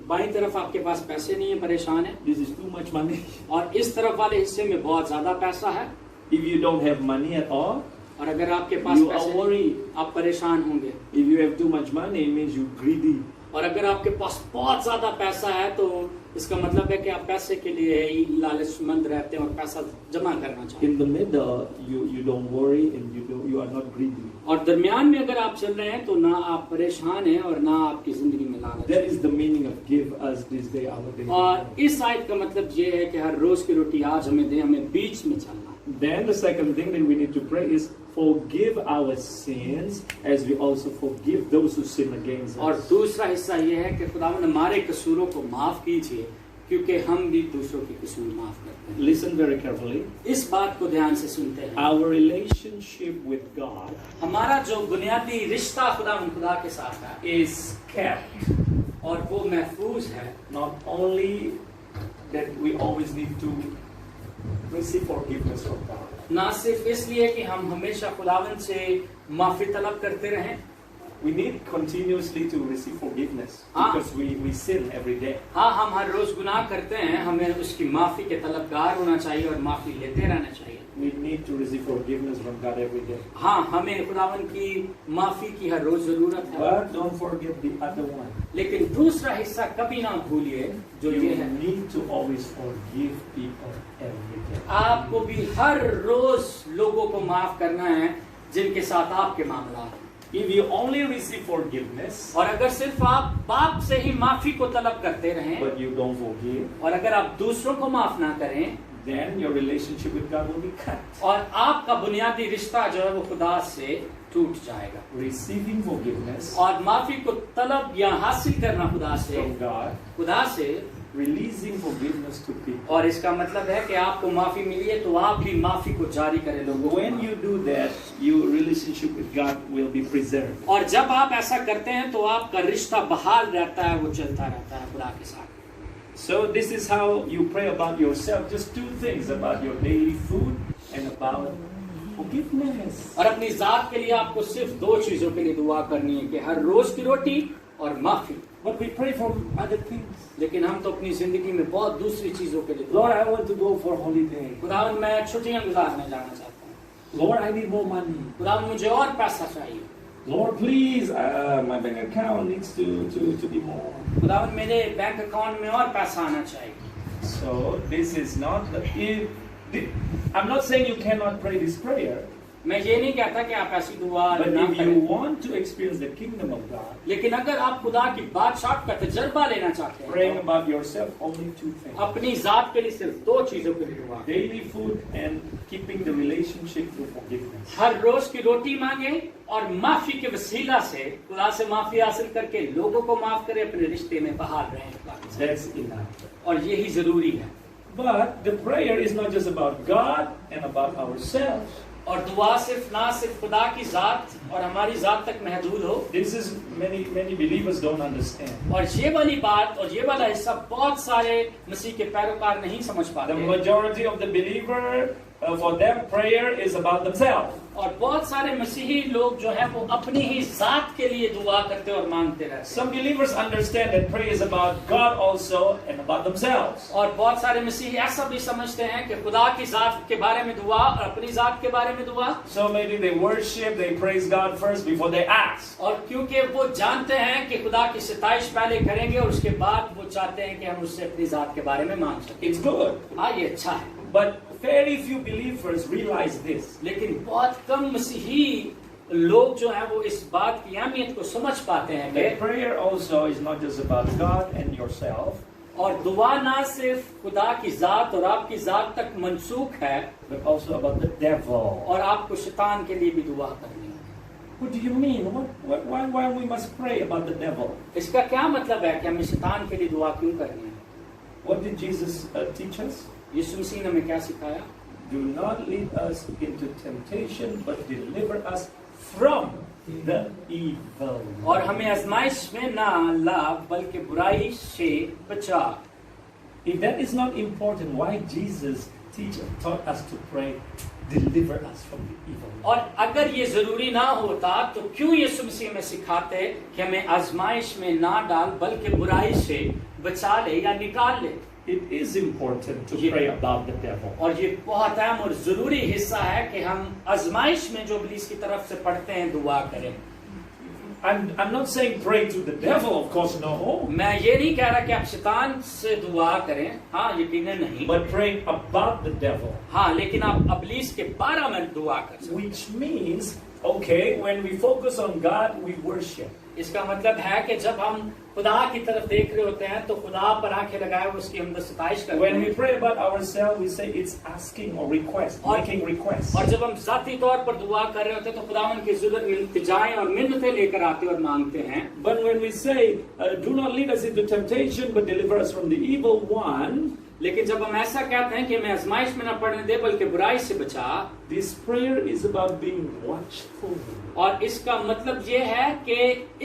बाईं तरफ आपके पास पैसे नहीं है, परेशान है, this is too much money. और इस तरफ वाले हिस्से में बहुत ज्यादा पैसा है। If you don't have money at all, और अगर आपके पास you are पैसे नहीं, worried. आप परेशान होंगे। If you have too much money, it means you're greedy. और अगर आपके पास बहुत ज्यादा पैसा है तो इसका मतलब है कि आप पैसे के लिए ही लालचमंद रहते हैं और पैसा जमा करना चाहते हैं। In the middle, you don't worry and you are not greedy. और दरमियान में अगर आप चल रहे हैं तो ना आप परेशान हैं और ना आपकी जिंदगी में लालच। That is the meaning of give us this day our daily bread. और इस आयत का मतलब ये है कि हर रोज की रोटी आज हमें दे, हमें बीच में चलना। Then the second thing that we need to pray is forgive our sins as we also forgive those who sin against और us. दूसरा हिस्सा ये है कि खुदावन हमारे कसूरों को माफ कीजिए क्योंकि हम भी दूसरों के कसूर माफ करते हैं। Listen very carefully. इस बात को ध्यान से सुनते हैं। Our relationship with God हमारा जो बुनियादी रिश्ता खुदा के साथ है is kept. और वो महफूज है। Not only that we always need to receive forgiveness from God. ना सिर्फ इसलिए कि हम हमेशा खुदावन से माफी तलब करते रहें, We need continuously to receive forgiveness because we sin every day. हाँ हम हर रोज गुनाह करते हैं, हमें उसकी माफी के तलबगार होना चाहिए और माफी लेते रहना चाहिए। We need to receive forgiveness from God every day. हाँ हमें खुदावन की माफी की हर रोज जरूरत है। But don't forget the other one. लेकिन दूसरा हिस्सा कभी ना भूलिए जो You ये है, need to always forgive people every day. आपको भी हर रोज लोगों को माफ करना है जिनके साथ आपके मामला है। If you only receive forgiveness, और अगर सिर्फ आप बाप से ही माफी को तलब करते रहें but you don't forgive, और अगर आप दूसरों को माफ ना करें then your relationship with God will be cut. और आपका बुनियादी रिश्ता जो है वो खुदा से टूट जाएगा। Receiving forgiveness और माफी को तलब या हासिल करना from God, खुदा से releasing forgiveness to people. और इसका मतलब है कि आपको माफी मिली है तो आप भी माफी को जारी करें लोगों को। When you do that, your relationship with God will be preserved. और जब आप ऐसा करते हैं तो आपका रिश्ता बहाल रहता है, वो चलता रहता है खुदा के साथ। So this is how you pray about yourself. Just two things about your daily food and about forgiveness. और अपनी जात के लिए आपको सिर्फ दो चीजों के लिए दुआ करनी है कि हर रोज की रोटी और माफी। But we pray for other things. लेकिन हम तो अपनी जिंदगी में बहुत दूसरी चीजों के लिए Lord, I want to go for holiday. खुदावन मैं छुट्टियां गुजारने जाना चाहता हूँ। Lord, I need more money. खुदावन मुझे और पैसा चाहिए। Lord, please, my bank account needs to be more. खुदावन मेरे बैंक अकाउंट में और पैसा आना चाहिए. So this is not I'm not saying you cannot pray this prayer. मैं ये नहीं कहता कि आप ऐसी दुआ But ना if you करें. want to experience the kingdom of God, लेकिन अगर आप खुदा की बादशाह का तजर्बा लेना चाहते praying हैं, about yourself, only two things. अपनी जात के लिए सिर्फ 2 चीजों के लिए दुआ. Daily food and keeping the relationship through forgiveness. हर रोज की रोटी मांगे और माफी के वसीला से खुदा से माफी हासिल करके लोगों को माफ करे, अपने रिश्ते में बहाल रहें. That's enough. और यही जरूरी है. But the prayer is not just about God and about ourselves. और दुआ सिर्फ ना सिर्फ खुदा की जात और हमारी जात तक महदूद हो. This is many believers don't understand. और ये वाली बात और ये वाला हिस्सा बहुत सारे मसीह के पैरोकार नहीं समझ The पाते. majority of the believer, for them, prayer is about themselves. और बहुत सारे मसीही लोग जो है वो अपनी ही जात के लिए दुआ करते और मांगते रहते. Some believers understand that prayer is about God also and about themselves. और बहुत सारे मसीही ऐसा भी समझते हैं कि खुदा की जात के बारे में दुआ और अपनी जात के बारे में दुआ. So maybe they worship, they praise God first before they ask. और क्योंकि वो जानते हैं कि खुदा की सिताइश पहले करेंगे और उसके बाद वो चाहते हैं कि हम उससे अपनी जात के बारे में मांग सकें. It's good. हाँ, ये अच्छा है. But very few believers realize this. लेकिन बहुत कम मसीही लोग जो हैं वो इस बात की अहमियत को समझ पाते हैं That कि prayer also is not just about God and yourself, और दुआ ना सिर्फ खुदा की जात और आपकी जात तक मंसूख है, but also about the devil. और आपको शैतान के लिए भी दुआ करनी है. What do you mean? Why we must pray about the devil? इसका क्या मतलब है कि हमें शैतान के लिए दुआ क्यों करनी है? What did Jesus teach us? यीशु मसीह ने हमें क्या सिखाया? Do not lead us into temptation, but deliver us from the evil. और हमें आजमाइश में ना ला बल्कि बुराई से बचा. If that is not important, why Jesus taught us to pray, deliver us from the evil? और अगर ये जरूरी ना होता तो क्यों यीशु मसीह में सिखाते कि हमें आजमाइश में ना डाल बल्कि बुराई से बचा ले या निकाल ले? It is important to pray about the devil. और ये बहुत अहम और जरूरी हिस्सा है कि हम आजमाइश में जो इब्लीस की तरफ से पढ़ते हैं दुआ करें. I'm not saying pray to the devil, of course, no. मैं ये नहीं कह रहा कि आप शैतान से दुआ करें, हाँ यकीनन नहीं. But praying about the devil. हाँ, लेकिन आप इब्लीस के बारे में दुआ कर सकते. Which means, okay, when we focus on God, we worship. इसका मतलब है कि जब हम खुदा की तरफ देख रहे होते हैं तो खुदा पर आंखें लगाए उसकी हम सताइश करते When we हैं. pray about ourselves, we say it's asking or request, making requests. और जब हम जाती तौर पर दुआ कर रहे होते हैं तो खुदावन की ज़रूरत इल्तिजाएं और मिन्नतें लेकर आते और मांगते हैं. But when we say, do not lead us into temptation, but deliver us from the evil one, लेकिन जब हम ऐसा कहते हैं कि हमें आजमाइश में न पड़ने दे बल्कि बुराई से बचा, this prayer is about being watchful. और इसका मतलब ये है कि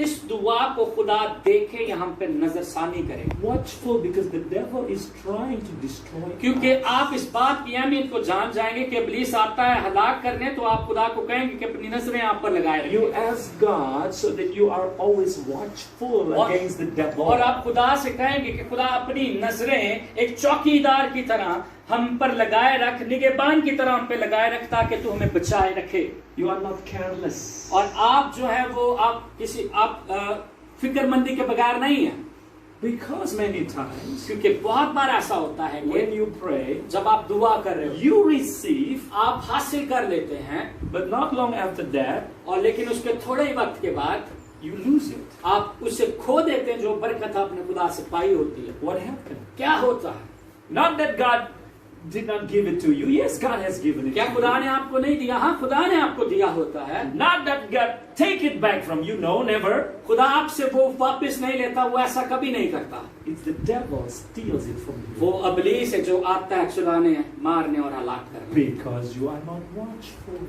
इस दुआ को खुदा देखे या हम पे नजरसानी करे. Watchful because the devil is trying to destroy. क्योंकि आप इस बात की अहमियत को जान जाएंगे कि इब्लीस आता है हलाक करने, तो आप खुदा को कहेंगे कि अपनी नजरें आप पर लगाए रखें. You ask God so that you are always watchful against the devil. और आप खुदा से कहेंगे कि खुदा अपनी नजरें एक चौकीदार की तरह हम पर लगाए रख, निगहबान की तरह हम पे लगाए रख ताकि तू हमें बचाए रखे. You are not careless. और आप जो है वो आप फिक्रमंदी के बगैर नहीं है. Because many times क्योंकि बहुत बार ऐसा होता है कि when you pray, जब आप दुआ कर रहे हो you receive, आप हासिल कर लेते हैं, but not long after that, और लेकिन उसके थोड़े ही वक्त के बाद you lose it. आप उसे खो देते हैं जो बरकत आपने खुदा से पाई होती है. What happened? क्या होता है? Not that God did not give it to you. Yes, God has given it क्या to खुदा you. ने आपको नहीं दिया? हाँ, खुदा ने आपको दिया होता है. Not that God take it back from you. No, never. खुदा आपसे वो वापस नहीं लेता, वो ऐसा कभी नहीं करता. It's the devil steals it from you. वो इब्लीस है जो आता है चुराने, मारने और हलाक करने. Because you are not watchful.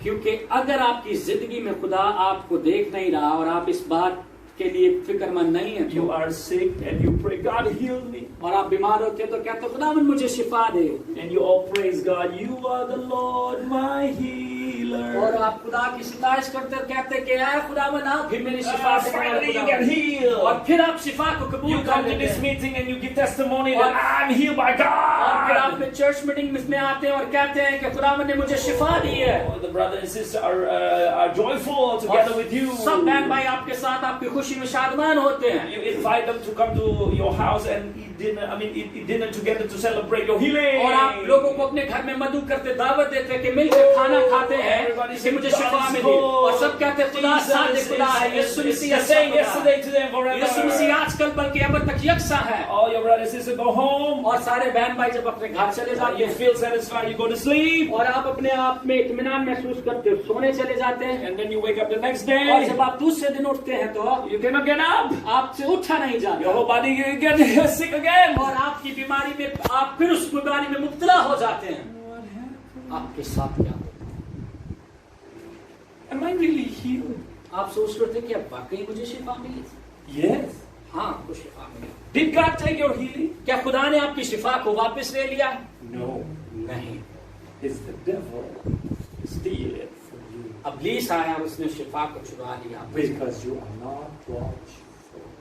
क्योंकि अगर आपकी जिंदगी में खुदा आपको देख नहीं रहा और आप इस बात के लिए फिक्रमंद नहीं है, You are sick and you pray, God heal me. और आप बीमार होते हैं तो कहते हो खुदावन मुझे शिफा दे. And you all praise God. You are the Lord my healer. और आप खुदा की सितारिश करते और कहते हैं कि ऐ खुदावन आप भी मेरी शिफा दे. Finally you get healed. और फिर आप शिफा को कबूल You कर come to लेते this हैं. meeting and you give testimony that I'm healed by God. और फिर आप चर्च मीटिंग में आते हैं और कहते हैं कि खुदावन ने मुझे शिफा दी है, The brother and sister are joyful together with you. सब बहन भाई आपके साथ आपकी खुशी में शादमान होते हैं, You invite them to come to your house and eat dinner. Eat dinner together to celebrate your healing. और आप लोगों को अपने घर में मधु करते दावत देते हैं कि मिलकर खाना खाते हैं कि मुझे शिफा मिली, और सब कहते हैं खुदा साथ खुदा है, यीशु मसीह saying yesterday, today, and forever. यीशु मसीह आजकल बल्कि अब तक यकसा है। All your brothers and sisters go home. और सारे बहन भाई जब अपने घर चले जाते You हैं feel satisfied, you go to sleep. और आप अपने आप में इत्मीनान महसूस करते हो, सोने चले जाते हैं, And then you wake up the next और day. जब आप दूसरे दिन उठते हैं तो You cannot get up. आपसे उठा नहीं Your जाता, whole body gets sick again. और आपकी बीमारी में आप फिर उस बीमारी में मुब्तला हो जाते हैं। आपके साथ क्या होता Am I really healed? है? आप सोच रहे थे कि अब वाकई मुझे शिफा मिली? Yes. हाँ, आपको शिफा मिली। Did God take your healing? क्या खुदा ने आपकी शिफा को वापस ले लिया? No. नहीं, It's the devil steal it from you इब्लीस आया, उसने शिफा को चुरा लिया, because you are not watchful.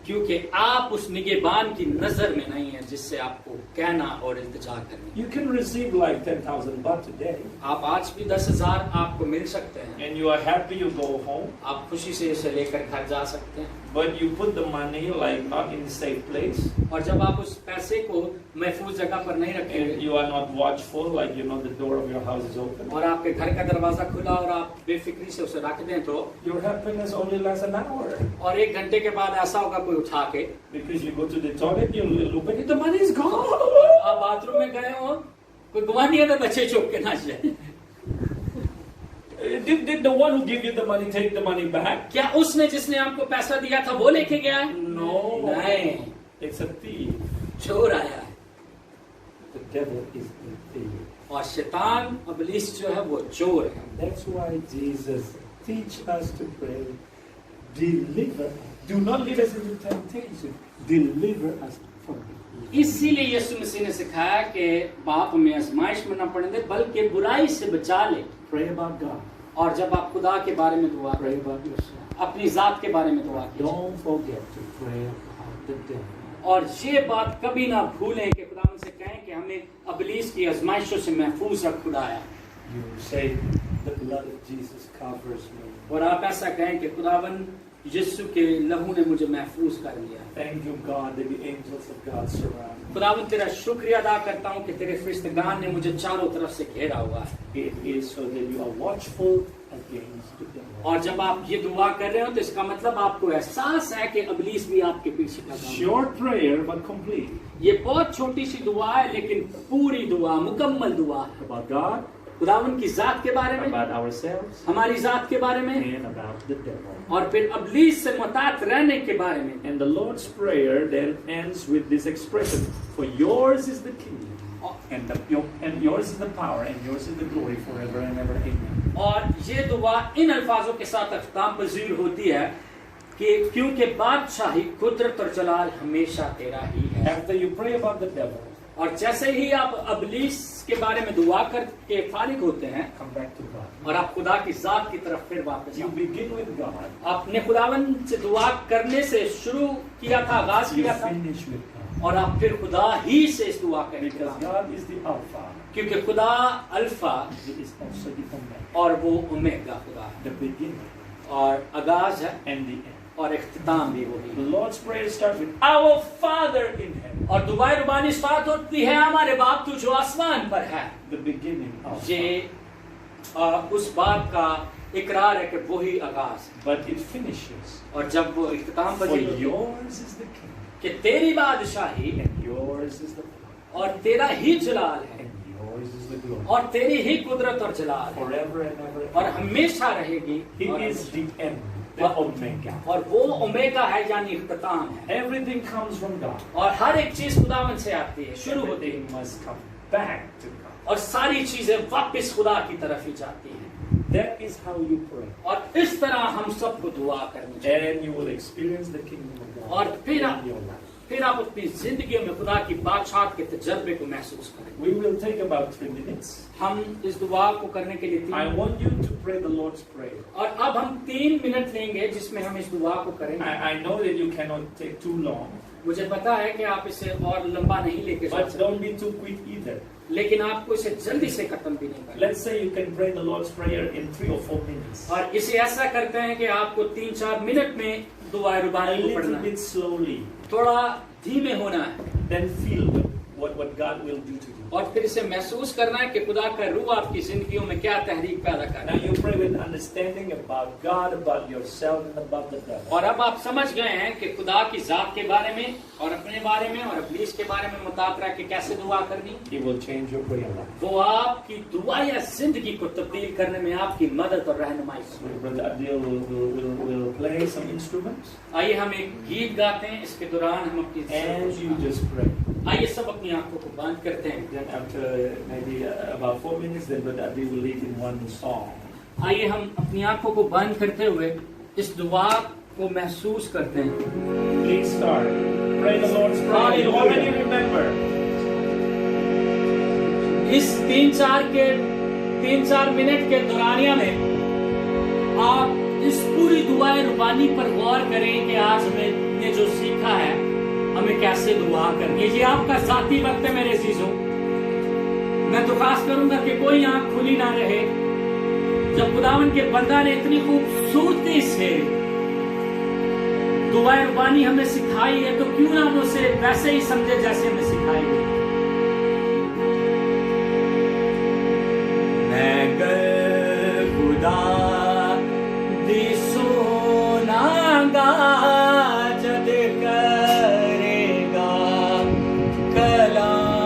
क्योंकि आप उस निगहबान की नजर में नहीं है जिससे आपको कहना और इल्तिजा करनी। You can receive like 10,000 baht today, आप आज भी 10,000 आपको मिल सकते हैं, and you are happy. You go home, आप खुशी से इसे लेकर घर जा सकते हैं, but you put the money like not in a safe place, और जब आप उस पैसे को महफूज जगह पर नहीं and रखेंगे you are not watchful, like you know the door of your house is open. और आपके घर का दरवाजा खुला और आप बेफिक्री से उसे रख दें तो, Your happiness only lasts an hour और 1 घंटे के बाद ऐसा होगा कोई उठा के, because you go to the toilet, you look at it, the money is gone. आप बाथरूम में गए हो, कोई गवा नहीं है तो बच्चे चुप के नाच जाए। Did the one who gave you the money take the money back? क्या उसने जिसने आपको पैसा दिया था वो लेके गया? No. नहीं, It's a thief. चोर आया है, The devil is the thief. और शैतान इब्लीस जो है वो चोर है। That's why Jesus teach us to pray. Deliver. Do not lead us into temptation. Deliver us from evil. इसीलिए यीशु मसीह ने सिखाया कि बाप में आजमाइश में न पड़ने दे, बल्कि बुराई से बचा ले। Pray about God. और जब आप खुदा के बारे में दुआ Pray करें, about yourself. अपनी जात के बारे में दुआ कीजिए, Don't forget to pray about the devil. और ये बात कभी ना भूलें कि खुदा से कहें कि हमें इब्लीस की आजमाइशों से महफूज रख खुदाया। You say, the blood of Jesus covers me. और आप ऐसा कहें कि खुदावन यीशु के लहू ने मुझे महफूज कर लिया। Thank you, God, that the angels of God surround me. खुदावन तेरा शुक्रिया अदा करता हूँ कि तेरे फरिश्तेगान ने मुझे चारों तरफ से घेरा हुआ है। It is so that you are watchful against the devil. और जब आप ये दुआ कर रहे हो तो इसका मतलब आपको एहसास है कि इब्लीस भी आपके पीछे लगा हुआ है। Short prayer, but complete. ये बहुत छोटी सी दुआ है लेकिन पूरी दुआ, मुकम्मल दुआ है। About God, खुदावन की जात के बारे में, about ourselves, हमारी जात के बारे में, and about the devil. और फिर इब्लीस से मुतात रहने के बारे में। And the Lord's Prayer then ends with this expression, for yours is the kingdom, and yours is the power, and yours is the glory forever and ever. Amen. और ये दुआ इन अल्फाजों के साथ अख्ताम पजीर होती है कि क्योंकि बादशाही, कुदरत और जलाल हमेशा तेरा ही है। After you pray about the devil, और जैसे ही आप इब्लीस के बारे में दुआ करके फारिग होते हैं come back to God. और आप खुदा की जात की तरफ फिर वापस You आओ। begin with God. आपने खुदावन से दुआ करने से शुरू किया था, आगाज You किया था, finish with God. और आप फिर खुदा ही से इस दुआ Because करेंगे, God is the Alpha, क्योंकि खुदा alpha He is also the Omega, और वो ओमेगा खुदा है, the beginning और आगाज है and the end. और इख्तिताम भी वही The है। Lord's Prayer starts with Our Father in heaven, और दुआए रुबानी स्टार्ट होती है हमारे बाप तू जो आसमान पर है। the beginning of ये उस बात का इकरार है कि वही आगाज है, but it finishes. और जब वो इख्तिताम For पजीर होती है yours is the kingdom, कि तेरी बादशाही and yours is the power, और तेरा ही जलाल है and yours is the glory, और तेरी ही कुदरत और जलाल है forever and ever. और हमेशा रहेगी। He और is the end, the Omega. और वो ओमेगा है यानी इख्तिताम है, Everything comes from God. और हर एक चीज खुदावन से आती है, शुरू होती है, Everything must come back to God. और सारी चीजें वापस खुदा की तरफ ही जाती हैं। That is how you pray. और इस तरह हम सबको दुआ करनी चाहिए। And you will experience the kingdom of God और फिर in your life. फिर आप अपनी जिंदगी में खुदा की बादशाहत के तजर्बे को महसूस करें। We will take about 3 minutes. हम इस दुआ को करने के लिए I want you to pray the Lord's Prayer. और अब हम 3 मिनट लेंगे जिसमें हम इस दुआ को करेंगे। I know that you cannot take too long, मुझे पता है कि आप इसे और लंबा नहीं लेके जा but सकते, don't be too quick either. लेकिन आपको इसे जल्दी से खत्म भी नहीं करना। Let's say you can pray the Lord's Prayer in 3 or 4 minutes. और इसे ऐसा करते हैं कि आपको 3-4 मिनट में दुआ A रुबानी को little पढ़ना है, bit slowly. थोड़ा धीमे होना है, Then feel what God will do to you. और फिर इसे महसूस करना है कि खुदा का रूह आपकी जिंदगियों में क्या तहरीक पैदा कर रहा Now है। you pray with understanding about God, about yourself, and about the devil. और अब आप समझ गए हैं कि खुदा की जात के बारे में और अपने बारे में और इब्लीस के बारे में मुताबिक रह के कैसे दुआ करनी। He will change your prayer life. वो आपकी दुआ या जिंदगी को तब्दील करने में आपकी मदद और रहनुमाई करेगा। Brother Adil will play some instruments, आइए हम एक गीत गाते हैं, इसके दौरान हम अपनी and you just pray. आइए सब अपनी आंखों को बंद करते हैं। Then after maybe about 4 minutes, then Brother Adil will lead in one song. आइए हम अपनी आंखों को बंद करते हुए इस दुआ को महसूस करते हैं। Please start. Pray the Lord's Prayer. You already remember. इस 3-4 मिनट के दौरानिया में आप इस पूरी दुआए रुबानी पर गौर करें कि आज हमने जो सीखा है हमें कैसे दुआ करनी है। ये आपका साथी वक्त है मेरे अजीजों। मैं दुआस करूंगा कि कोई आंख खुली ना रहे। जब खुदावन के बंदा ने इतनी खूबसूरती से दुआए रुबानी हमें सिखाई है, तो क्यों ना हम उसे वैसे ही समझे जैसे हमें सिखाई है। मैं गर खुदा दी सोनागा जद करेगा कलाम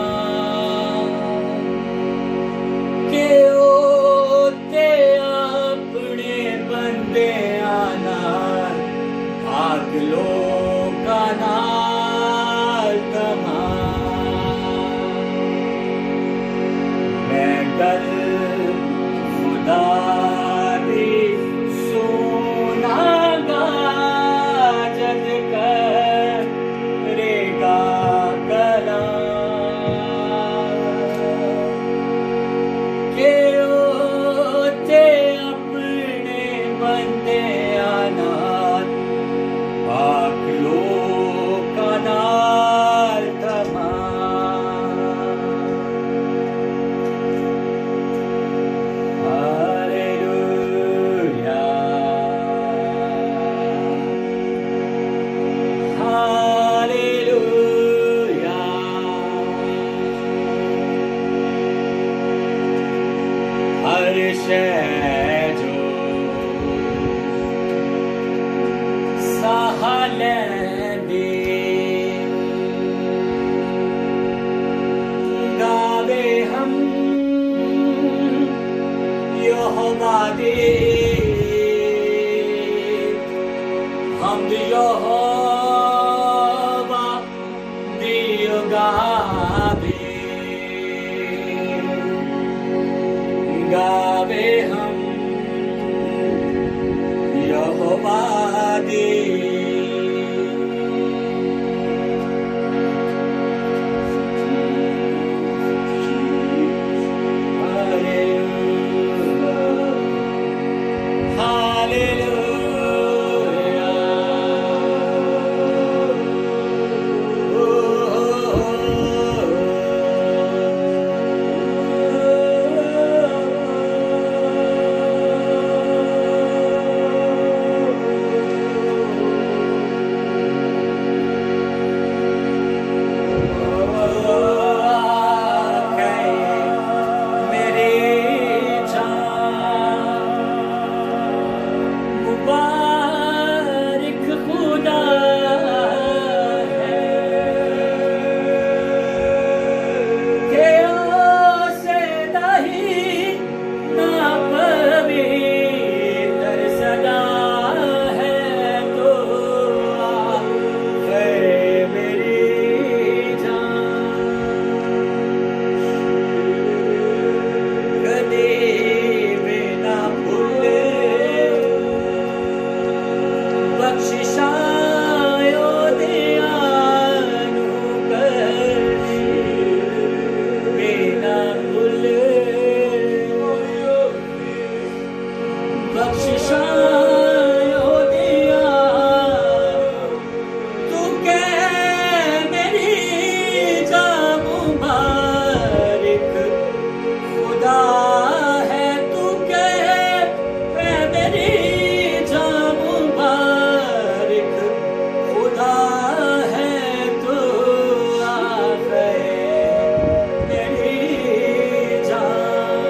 के ओते अपने बंदे आना आग लो का नाल कमाल। मैं कल खुदा दी सोनागा जद करेगा कलाम के ओते अपने बंदे आना आग लो का नाल कमाल। हालेलुया हालेलुया हर शय जो साह लैंदे गावे हम यहोवा दे हमद यहोवा दियो गावे गावे हम यहोवा दे। मुबारक खुदा है तू कह मैं मेरी जान मुबारक खुदा है तू आके मेरी जान।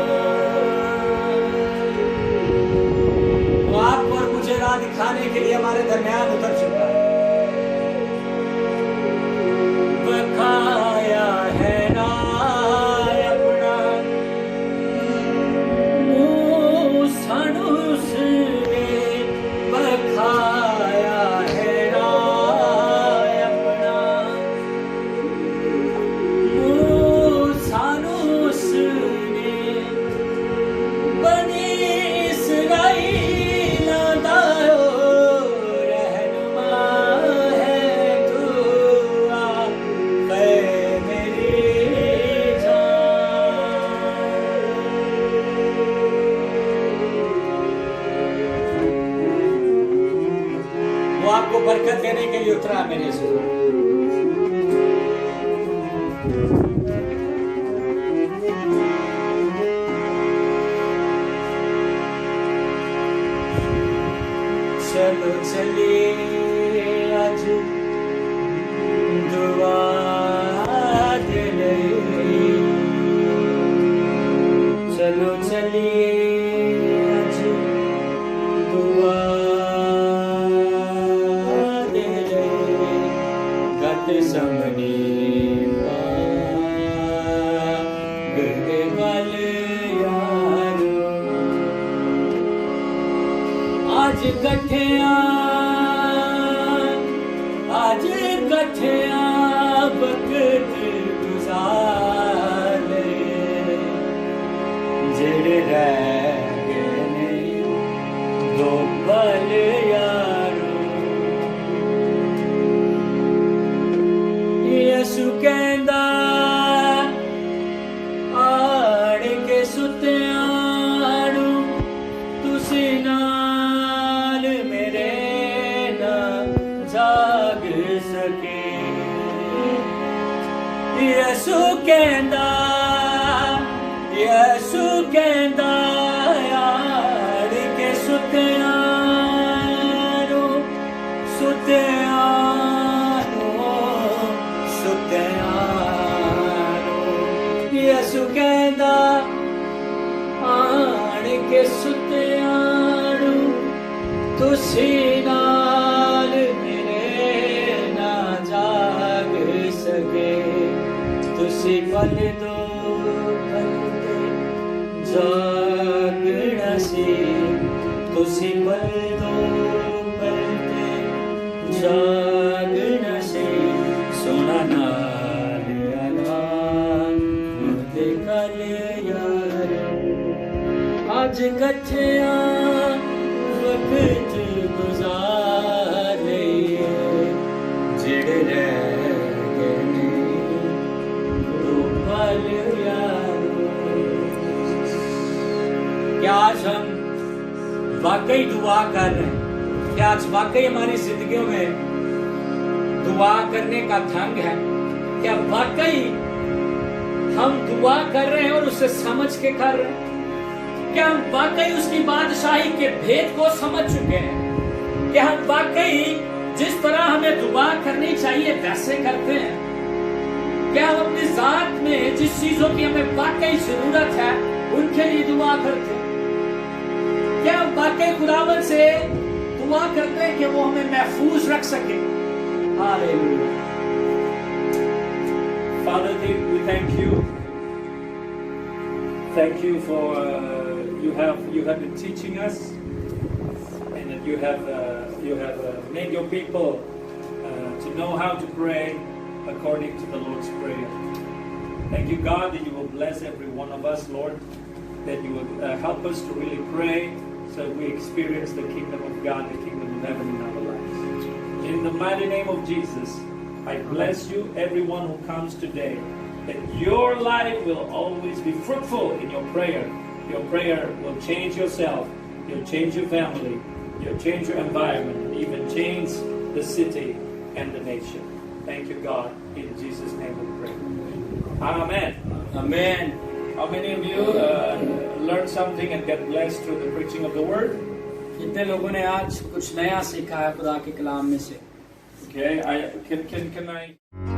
वो आपको और मुझे राह दिखाने के लिए हमारे दरमियान उतर चुका है। बकाया है ना अपना मुँह सानू उसने बकाया है ना अपना मुँह सानू उसने बनी इसराइल दायो रहनुमा है तू आके मेरी जान। वो आपको बरकत देने के लिए उतरा मेरे से। चलो चलिए आज दुआ दे ले। चलो चलिए आज दुआ दे ले। गत समनी गए वाल यारो आज गठिया वक्त गुजार जेड़े रह गए ने दो पल यारो। यसु कहंदा आड़ के सुत्तियां नू तुसी नाल मेरे ना जाग सके। यसु कहंदा आड़ के सुत्तियां नू यसु कहंदा आड़ के सुत्तियां नू तुसी नाल मेरे ना जाग सके। तुसी पल दो जागना सी तुसी पल दो जागना सी सोना नाल अलान मुझे कल यार आज कठिया वक्त गुजार ले जेड़े रह गए ने दो पल यार। क्या आज हम वाकई दुआ कर रहे हैं? क्या आज वाकई हमारी जिंदगियों में दुआ करने का ढंग है? क्या वाकई हम दुआ कर रहे हैं और उसे समझ के कर रहे हैं? क्या हम वाकई उसकी बादशाही के भेद को समझ चुके हैं? क्या हम वाकई जिस तरह हमें दुआ करनी चाहिए वैसे करते हैं? क्या हम अपनी जात में जिस चीजों की हमें वाकई जरूरत है उनके लिए दुआ करते हैं? क्या हम वाकई खुदावन से दुआ करते हैं कि वो हमें महफूज रख सके? Hallelujah. Father, we thank you. Thank you for you have been teaching us, and that you have made your people to know how to pray according to the Lord's Prayer. Thank you, God, that you will bless every one of us, Lord, that you will help us to really pray so we experience the kingdom of God, the kingdom of heaven in our lives. In the mighty name of Jesus, I bless you, everyone who comes today, that your life will always be fruitful in your prayer. Your prayer will change yourself, you'll change your family, you'll change your environment, and even change the city and the nation. Thank you, God. In Jesus' name we pray. Amen. आमीन। How many of you learned something and get blessed through the preaching of the word? कितने लोगों ने आज कुछ नया सीखा है खुदा के कलाम में से? Okay, can I